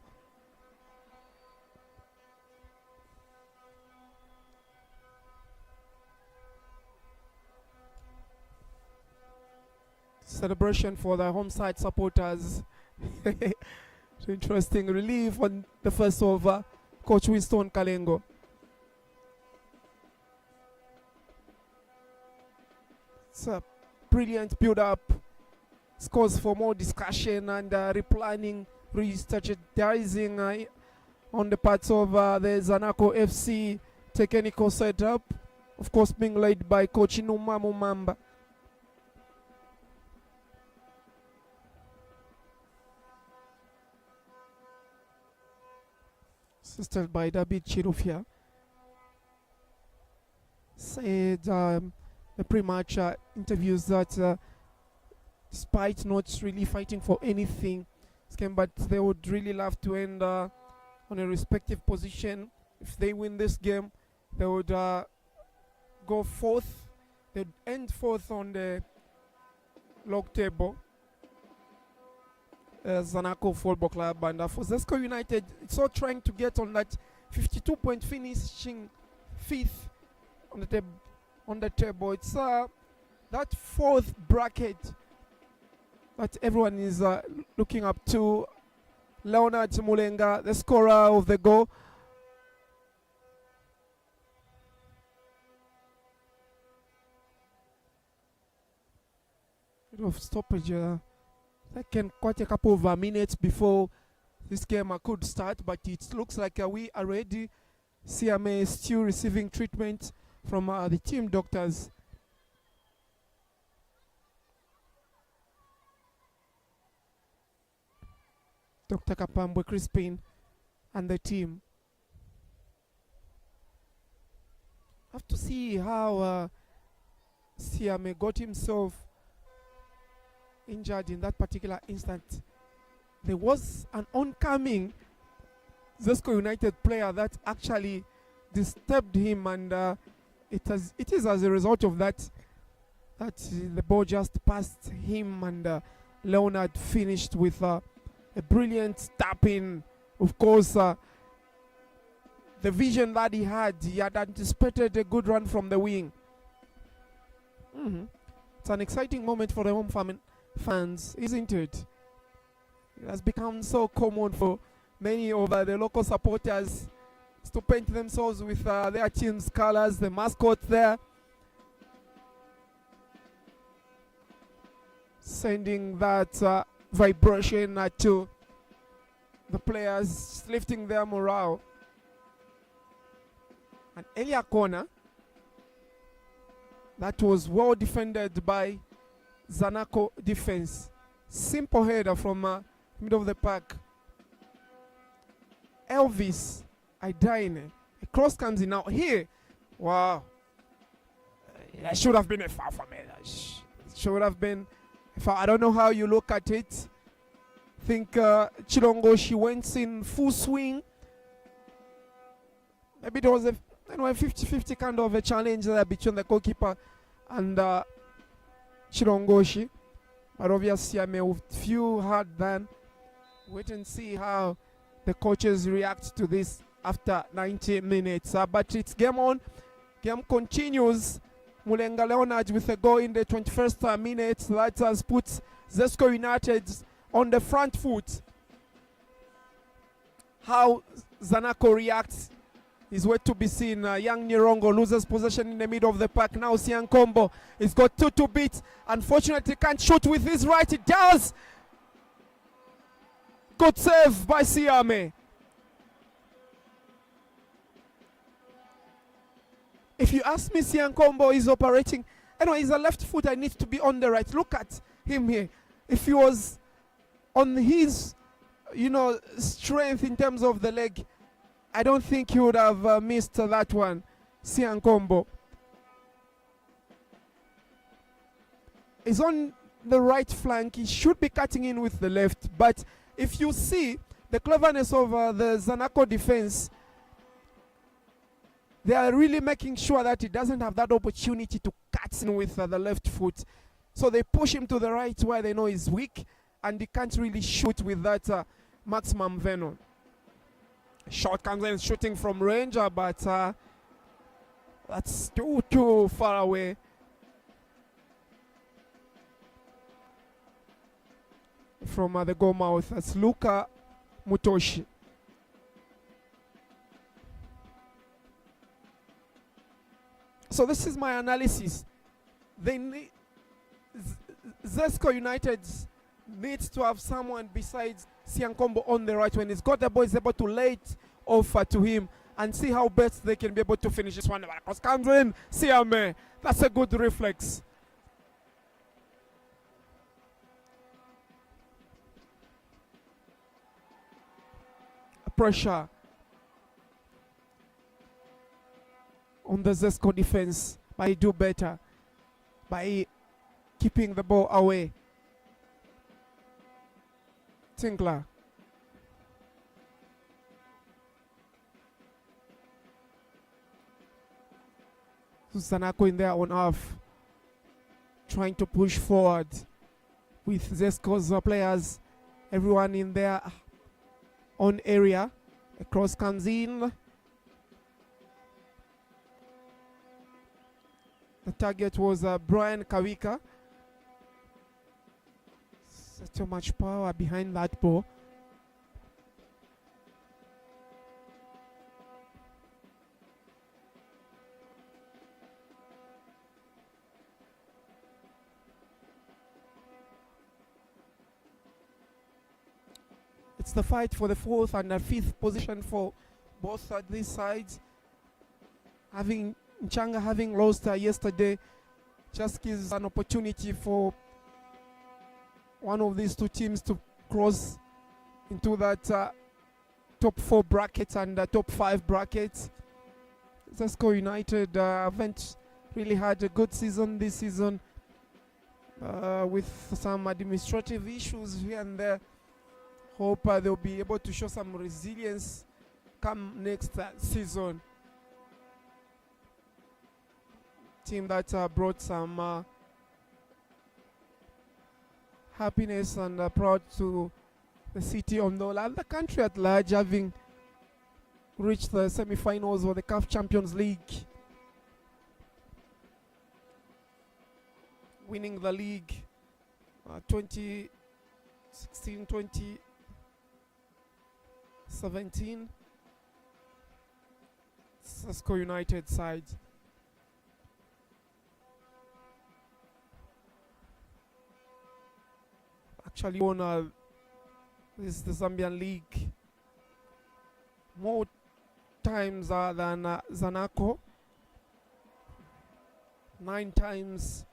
Celebration for the home side supporters. Interesting relief on the first over, Coach Winston Kalengo. It's a brilliant build-up. Scores for more discussion and replanning, re-strategizing on the parts of the Zanaco FC technical setup. Of course, being led by Coach Inuma Mumamba. Assisted by David Chirufia. Said the pre-match interviews that despite not really fighting for anything, but they would really love to end on a respective position. If they win this game, they would go fourth. They'd end fourth on the log table. Zanaco Football Club, and for Zesco United, it's all trying to get on that 52-point finishing fifth on the table. It's that fourth bracket that everyone is looking up to. Leonard Mulenga, the scorer of the goal. Bit of stoppage. Taken quite a couple of minutes before this game could start, but it looks like we are ready. CMA is still receiving treatment from the team doctors. Dr. Kapambwe Crispin and the team. Have to see how CMA got himself injured in that particular instant. There was an oncoming Zesco United player that actually disturbed him, and it is as a result of that the ball just passed him, and Leonard finished with a brilliant tap in. Of course, the vision that he had anticipated a good run from the wing. It's an exciting moment for the home fans, isn't it? It has become so common for many of the local supporters to paint themselves with their team's colors, the mascot there, sending that vibration to the players, lifting their morale. An earlier corner that was well defended by Zanaco defense. Simple header from middle of the park. Elvis Idaine. A cross comes in now. Here. Wow. That should have been a foul for me. Should have been a foul. I don't know how you look at it. I think Chilongo, she went in full swing. Maybe there was a 50-50 kind of a challenge there between the goalkeeper and Chilongoshi. But obviously, I may few hard than. Wait and see how the coaches react to this after 90 minutes. But it's game on. Game continues. Mulenga Leonard with a goal in the 21st minute. That has put Zesco United on the front foot. How Zanaco reacts is wait to be seen. Young Nirongo loses possession in the middle of the park. Now Sian Combo. He's got two to beat. Unfortunately, can't shoot with his right. It does. Good save by Siame. If you ask me, Siankombo is operating. Anyway, he's a left foot. I need to be on the right. Look at him here. If he was on his, strength in terms of the leg, I don't think he would have missed that one. Siankombo. He's on the right flank. He should be cutting in with the left. But if you see the cleverness of the Zanaco defense, they are really making sure that he doesn't have that opportunity to cut in with the left foot. So they push him to the right where they know he's weak, and he can't really shoot with that maximum venom. Shot comes in, shooting from range, but that's too far away. From the goal mouth. That's Luka Mutoshi. So this is my analysis. They need Zesco United needs to have someone besides Siankombo on the right. When he's got the ball, he's able to lay it over to him and see how best they can be able to finish this one. Because comes in Siame. That's a good reflex. Pressure on the Zesco defense, but he do better by keeping the ball away. Tinkler. Zanaco in there on half, trying to push forward with Zesco's players, everyone in their own area. A cross comes in. The target was Brian Kawika. So much power behind that ball. It's the fight for the fourth and the fifth position for both these sides. Nchanga having lost yesterday just gives an opportunity for one of these two teams to cross into that top 4 bracket and top 5 bracket. Zesco United haven't really had a good season this season with some administrative issues here and there. Hope they'll be able to show some resilience come next season. Team that brought some happiness and proud to the city of NDOLA and the country at large, having reached the semi-finals of the CAF Champions League, winning the league 2016-2017. Zesco United side. Actually won this the Zambian league more times than Zanaco. 9 times.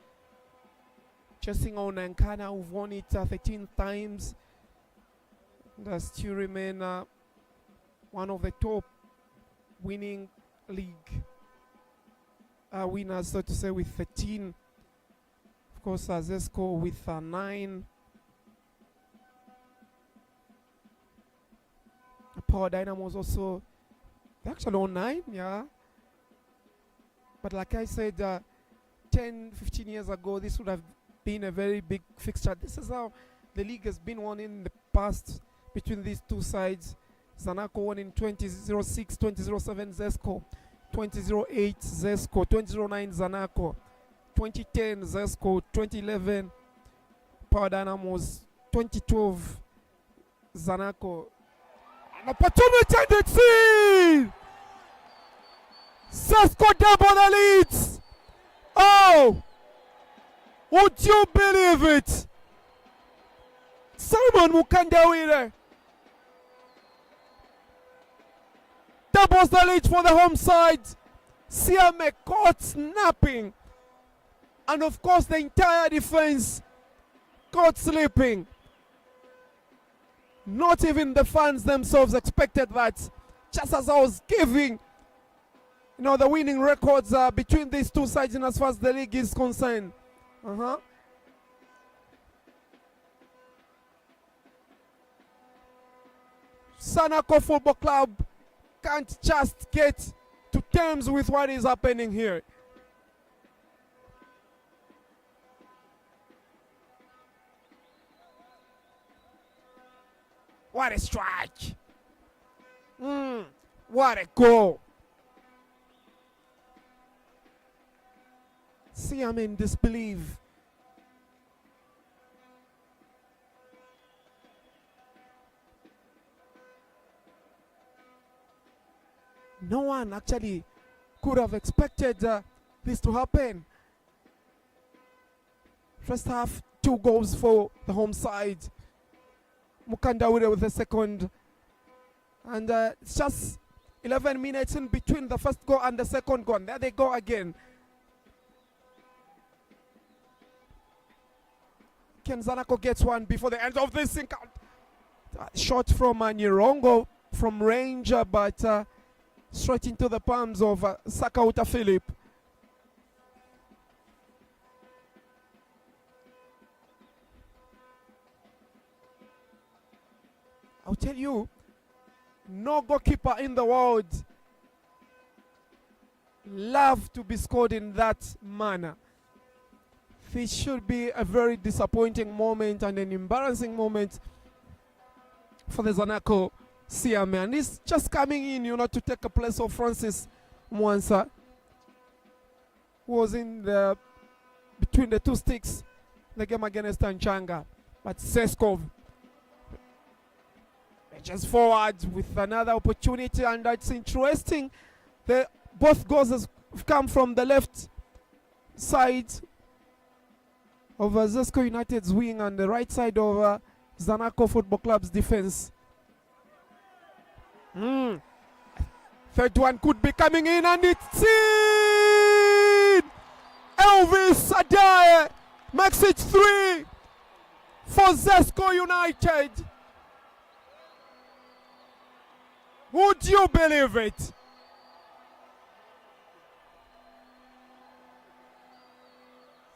Chasing on Ankara, who've won it 13 times. They still remain one of the top winning league winners, so to say, with 13. Of course, Zesco with 9. Power Dynamos also, they actually on 9, yeah. But like I said, 10-15 years ago, this would have been a very big fixture. This is how the league has been won in the past between these two sides. Zanaco won in 2006, 2007 Zesco, 2008 Zesco, 2009 Zanaco, 2010 Zesco, 2011 Power Dynamos, 2012 Zanaco. An opportunity in the team! Zesco double the leads! Oh! Would you believe it? Simon Mukandawire doubles the lead for the home side. Siame caught snapping. And of course the entire defense caught sleeping. Not even the fans themselves expected that. Just as I was giving, the winning records between these two sides in as far as the league is concerned. Zanaco Football Club can't just get to terms with what is happening here. What a strike! What a goal! See, I'm in disbelief. No one actually could have expected this to happen. First half, 2 goals for the home side. Mukandawire with the second. And it's just 11 minutes in between the first goal and the second goal. There they go again. Ken Zanaco gets one before the end of this encounter. Shot from Nirongo from range, but straight into the palms of Sakauta Philip. I'll tell you, no goalkeeper in the world love to be scored in that manner. This should be a very disappointing moment and an embarrassing moment for the Zanaco Siame. And he's just coming in, to take a place of Francis Mwansa, who was in the between the two sticks the game against Tanchanga. But Zesco just forward with another opportunity, and that's interesting. Both goals have come from the left side of Zesco United's wing and the right side of Zanaco Football Club's defense. Third one could be coming in, and it's in! Elvis Adaye makes it 3 for Zesco United. Would you believe it?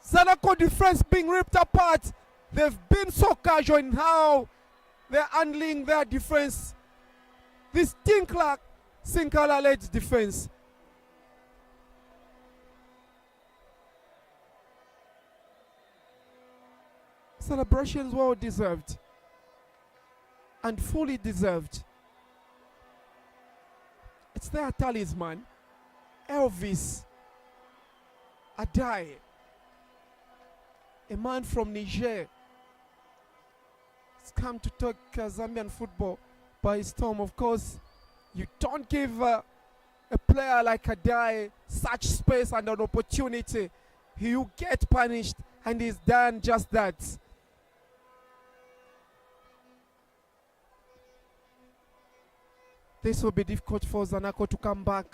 Zanaco defense being ripped apart. They've been so casual in how they're handling their defense. This Tinkler Sinkala-led defense. Celebrations well deserved and fully deserved. It's their talisman, Elvis Adaye, a man from Niger. He's come to take Zambian football by storm. Of course, you don't give a player like Adaye such space and an opportunity, you get punished, and he's done just that. This will be difficult for Zanaco to come back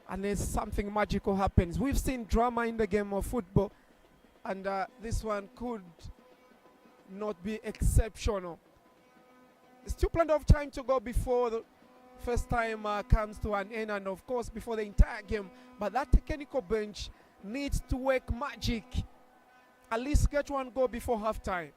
unless something magical happens. We've seen drama in the game of football, and this one could not be exceptional. Still plenty of time to go before the first time comes to an end, and of course before the entire game. But that technical bench needs to work magic. At least get one goal before halftime.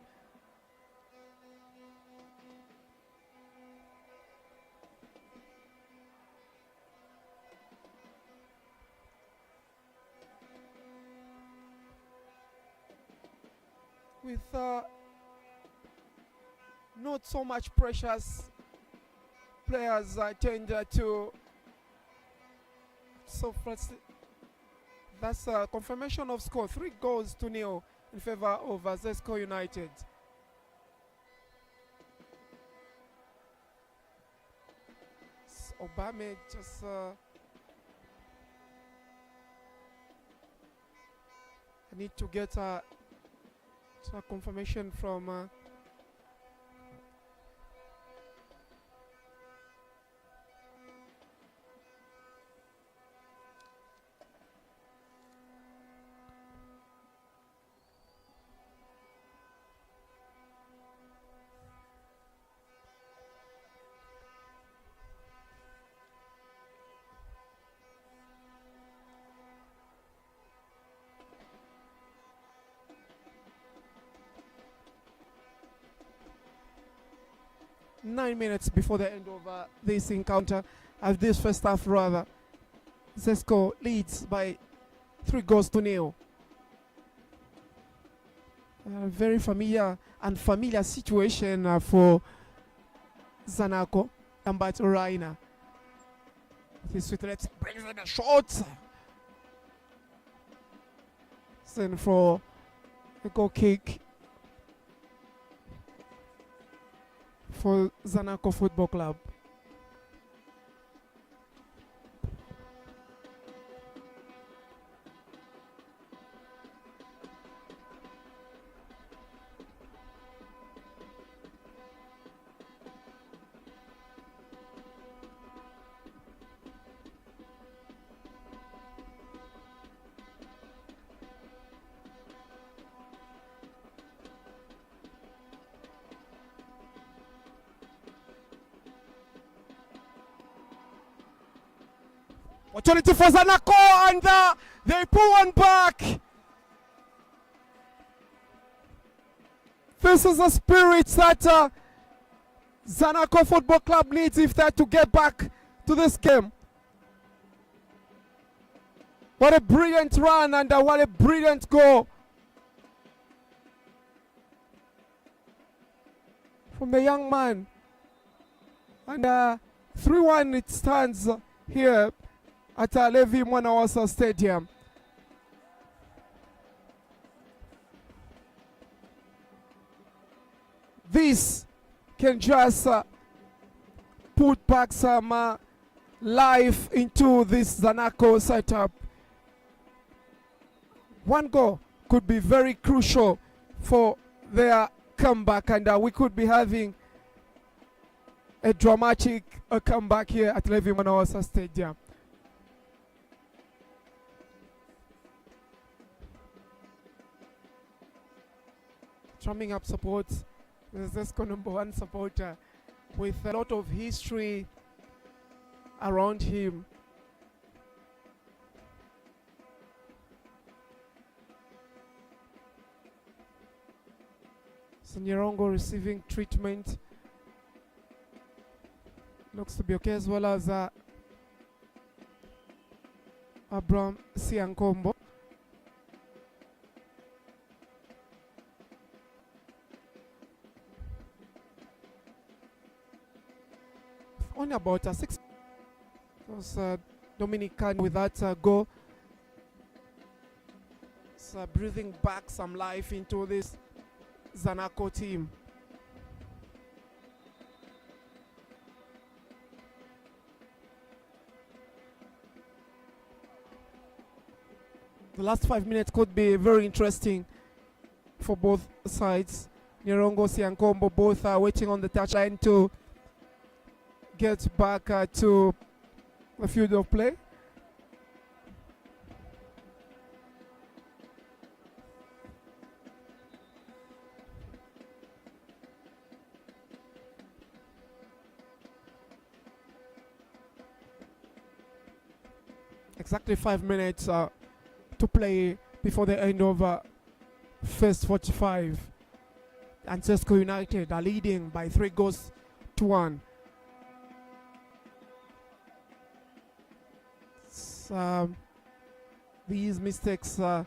With not so much pressures, players tend to. So that's a confirmation of score. 3-0 in favor of Zesco United. Obame just I need to get a confirmation from 9 minutes before the end of this encounter, this first half rather. Zesco leads by 3 goals to 0. Very familiar situation for Zanaco. But Raina. This with left brings in a shot. Send for a goal kick for Zanaco Football Club. Opportunity for Zanaco, and they pull one back. This is the spirit that Zanaco Football Club needs if they're to get back to this game. What a brilliant run and what a brilliant goal from the young man. And 3-1 it stands here at Levi Mwanawasa Stadium. This can just put back some life into this Zanaco setup. One goal could be very crucial for their comeback, and we could be having a dramatic comeback here at Levi Mwanawasa Stadium. Drumming up support, the Zesco #1 supporter with a lot of history around him. Nyerongo receiving treatment. Looks to be okay, as well as Abraham Siankombo. Only about 6. It was Dominican with that goal. It's breathing back some life into this Zanaco team. The last 5 minutes could be very interesting for both sides. Nyerongo, Siankombo both are waiting on the touchline to get back to the field of play. Exactly 5 minutes to play before the end of first 45. And Zesco United are leading by 3 goals to 1. These mistakes on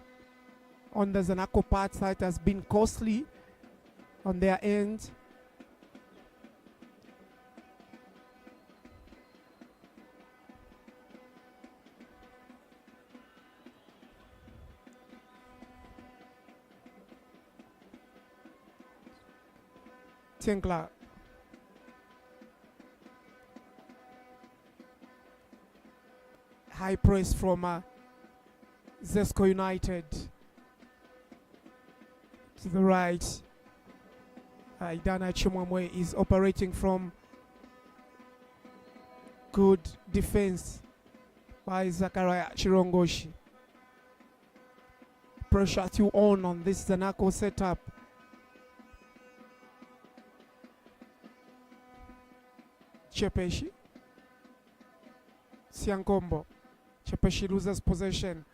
the Zanaco part side has been costly on their end. Tinkler. High press from Zesco United. To the right, Idana Chimwamwe is operating from good defense by Zachariah Chirongoshi. Pressure to on this Zanaco setup. Chepeshi. Siankombo. Chepeshi loses possession.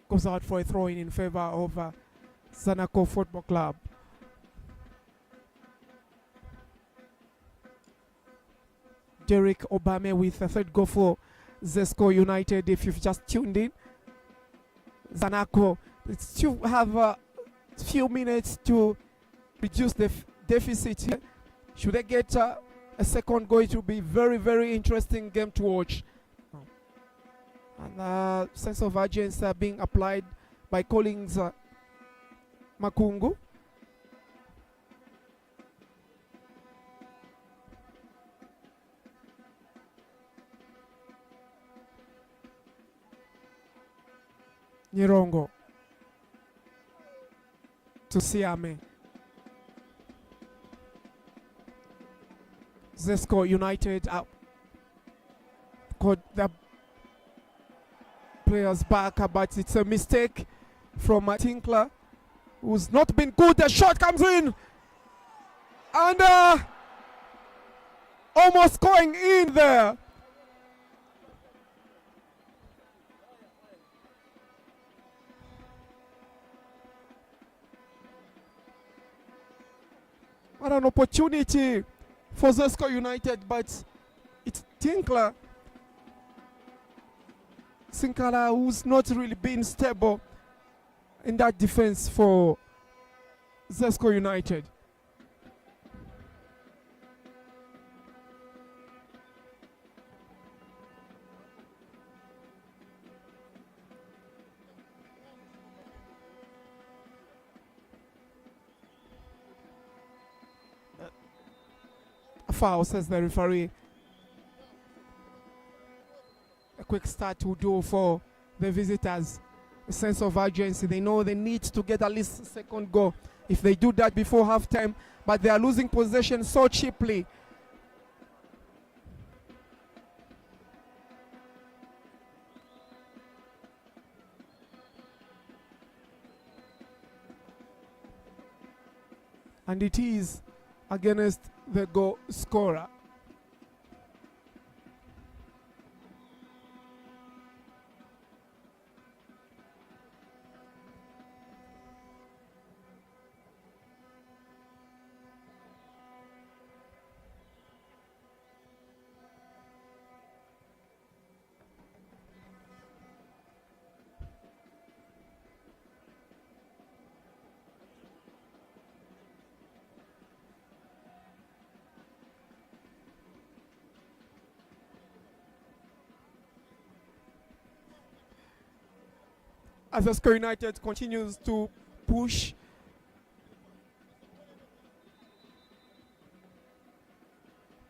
Goes out for a throw-in favor of Zanaco Football Club. Derek Obame with a third goal for Zesco United. If you've just tuned in, Zanaco, it's to have a few minutes to reduce the deficit here. Should they get a second goal, it will be very, very interesting game to watch. And sense of urgency being applied by Collins Makungu. Nyirongo to Siame. Zesco United got the players back, but it's a mistake from Tinkler, who's not been good. The shot comes in and almost going in there. What an opportunity for Zesco United, but it's Tinkler Sinkala who's not really been stable in that defense for Zesco United. Foul, says the referee. A quick start will do for the visitors. A sense of urgency. They know they need to get at least a second goal if they do that before halftime, but they are losing possession so cheaply. And it is against the goal scorer. As Zesco United continues to push.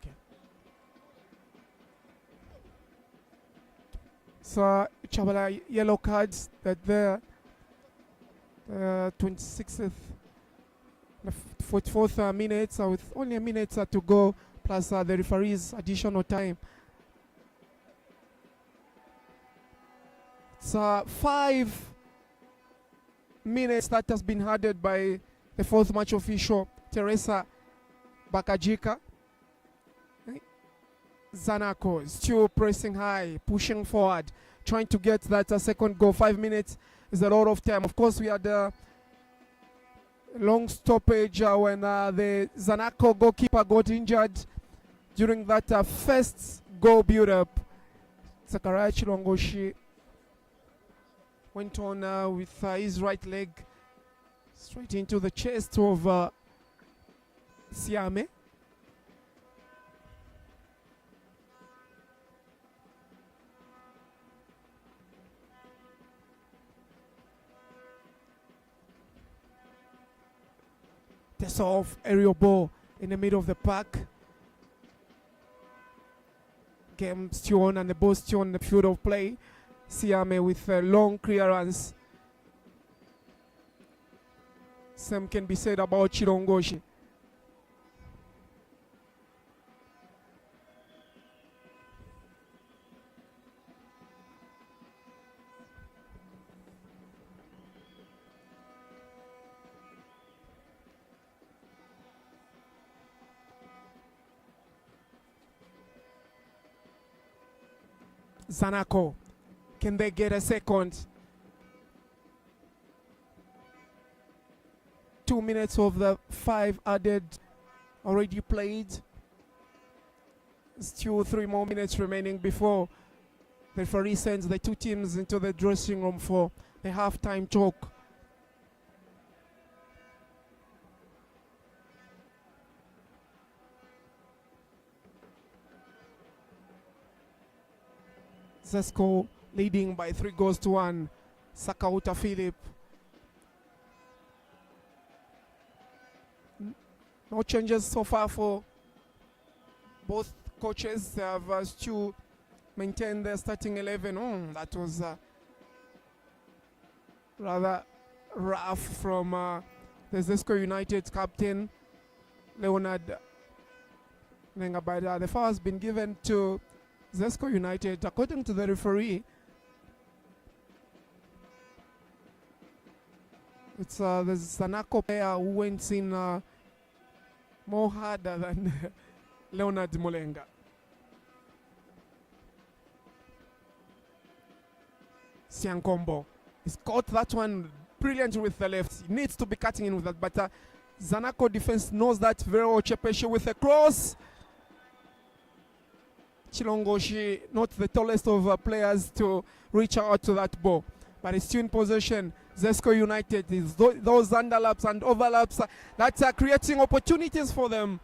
Okay. So Chabala yellow cards that there. 26th, 44th minutes with only a minute to go, plus the referee's additional time. It's 5 minutes that has been added by the fourth match official, Teresa Bakajika. Zanaco is still pressing high, pushing forward, trying to get that second goal. 5 minutes is a lot of time. Of course, we had a long stoppage when the Zanaco goalkeeper got injured during that first goal build-up. Zakaria Chilongoshi went on with his right leg straight into the chest of Siame. That's off aerial ball in the middle of the park. Game still on and the ball still on the field of play. Siame with a long clearance. Same can be said about Chirongoshi. Zanaco, can they get a second? 2 minutes of the 5 added already played. Still 3 more minutes remaining before the referee sends the two teams into the dressing room for the halftime talk. Zesco leading by 3-1. Sakauta Philip. No changes so far for both coaches. They have still maintained their starting 11. That was rather rough from the Zesco United captain, Leonard Nenga. But the foul has been given to Zesco United. According to the referee, it's the Zanaco player who went in more harder than Leonard Mulenga. Siankombo. He's caught that one brilliantly with the left. He needs to be cutting in with that, but Zanaco defense knows that very well. Chepeshe with a cross. Chilongoshi, not the tallest of players to reach out to that ball, but he's still in possession. Zesco United is those underlaps and overlaps that are creating opportunities for them.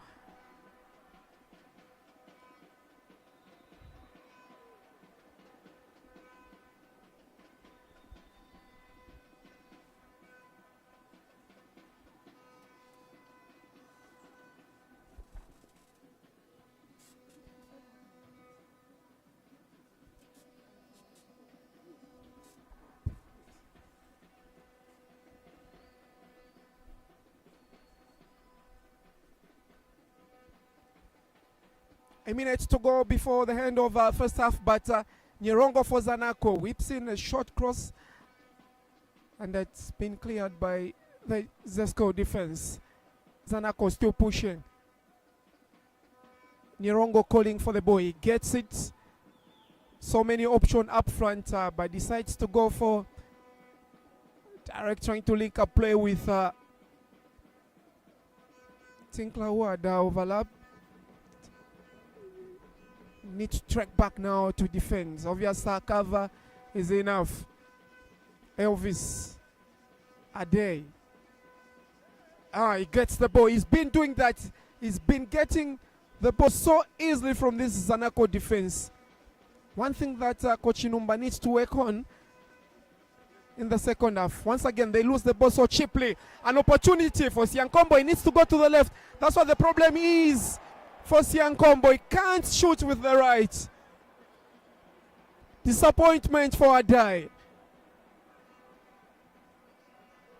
A minute to go before the end of first half, but Nyirongo for Zanaco whips in a short cross, and that's been cleared by the Zesco defense. Zanaco still pushing. Nyirongo calling for the ball. He gets it. So many options up front, but decides to go for direct, trying to link up play with Tinkler, who had overlap. Need to track back now to defend. Obviously, cover is enough. Elvis Ade. He gets the ball. He's been doing that. He's been getting the ball so easily from this Zanaco defense. One thing that Coach Inumba needs to work on in the second half. Once again, they lose the ball so cheaply. An opportunity for Siankombo. He needs to go to the left. That's what the problem is. For Siankombo, he can't shoot with the right. Disappointment for Adai.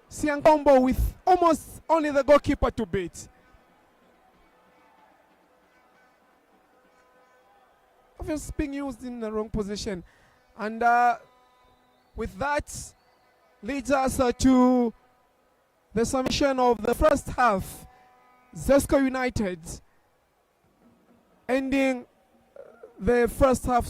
Siankombo with almost only the goalkeeper to beat. Obviously being used in the wrong position. And with that, leads us to the summation of the first half. Zesco United ending the first half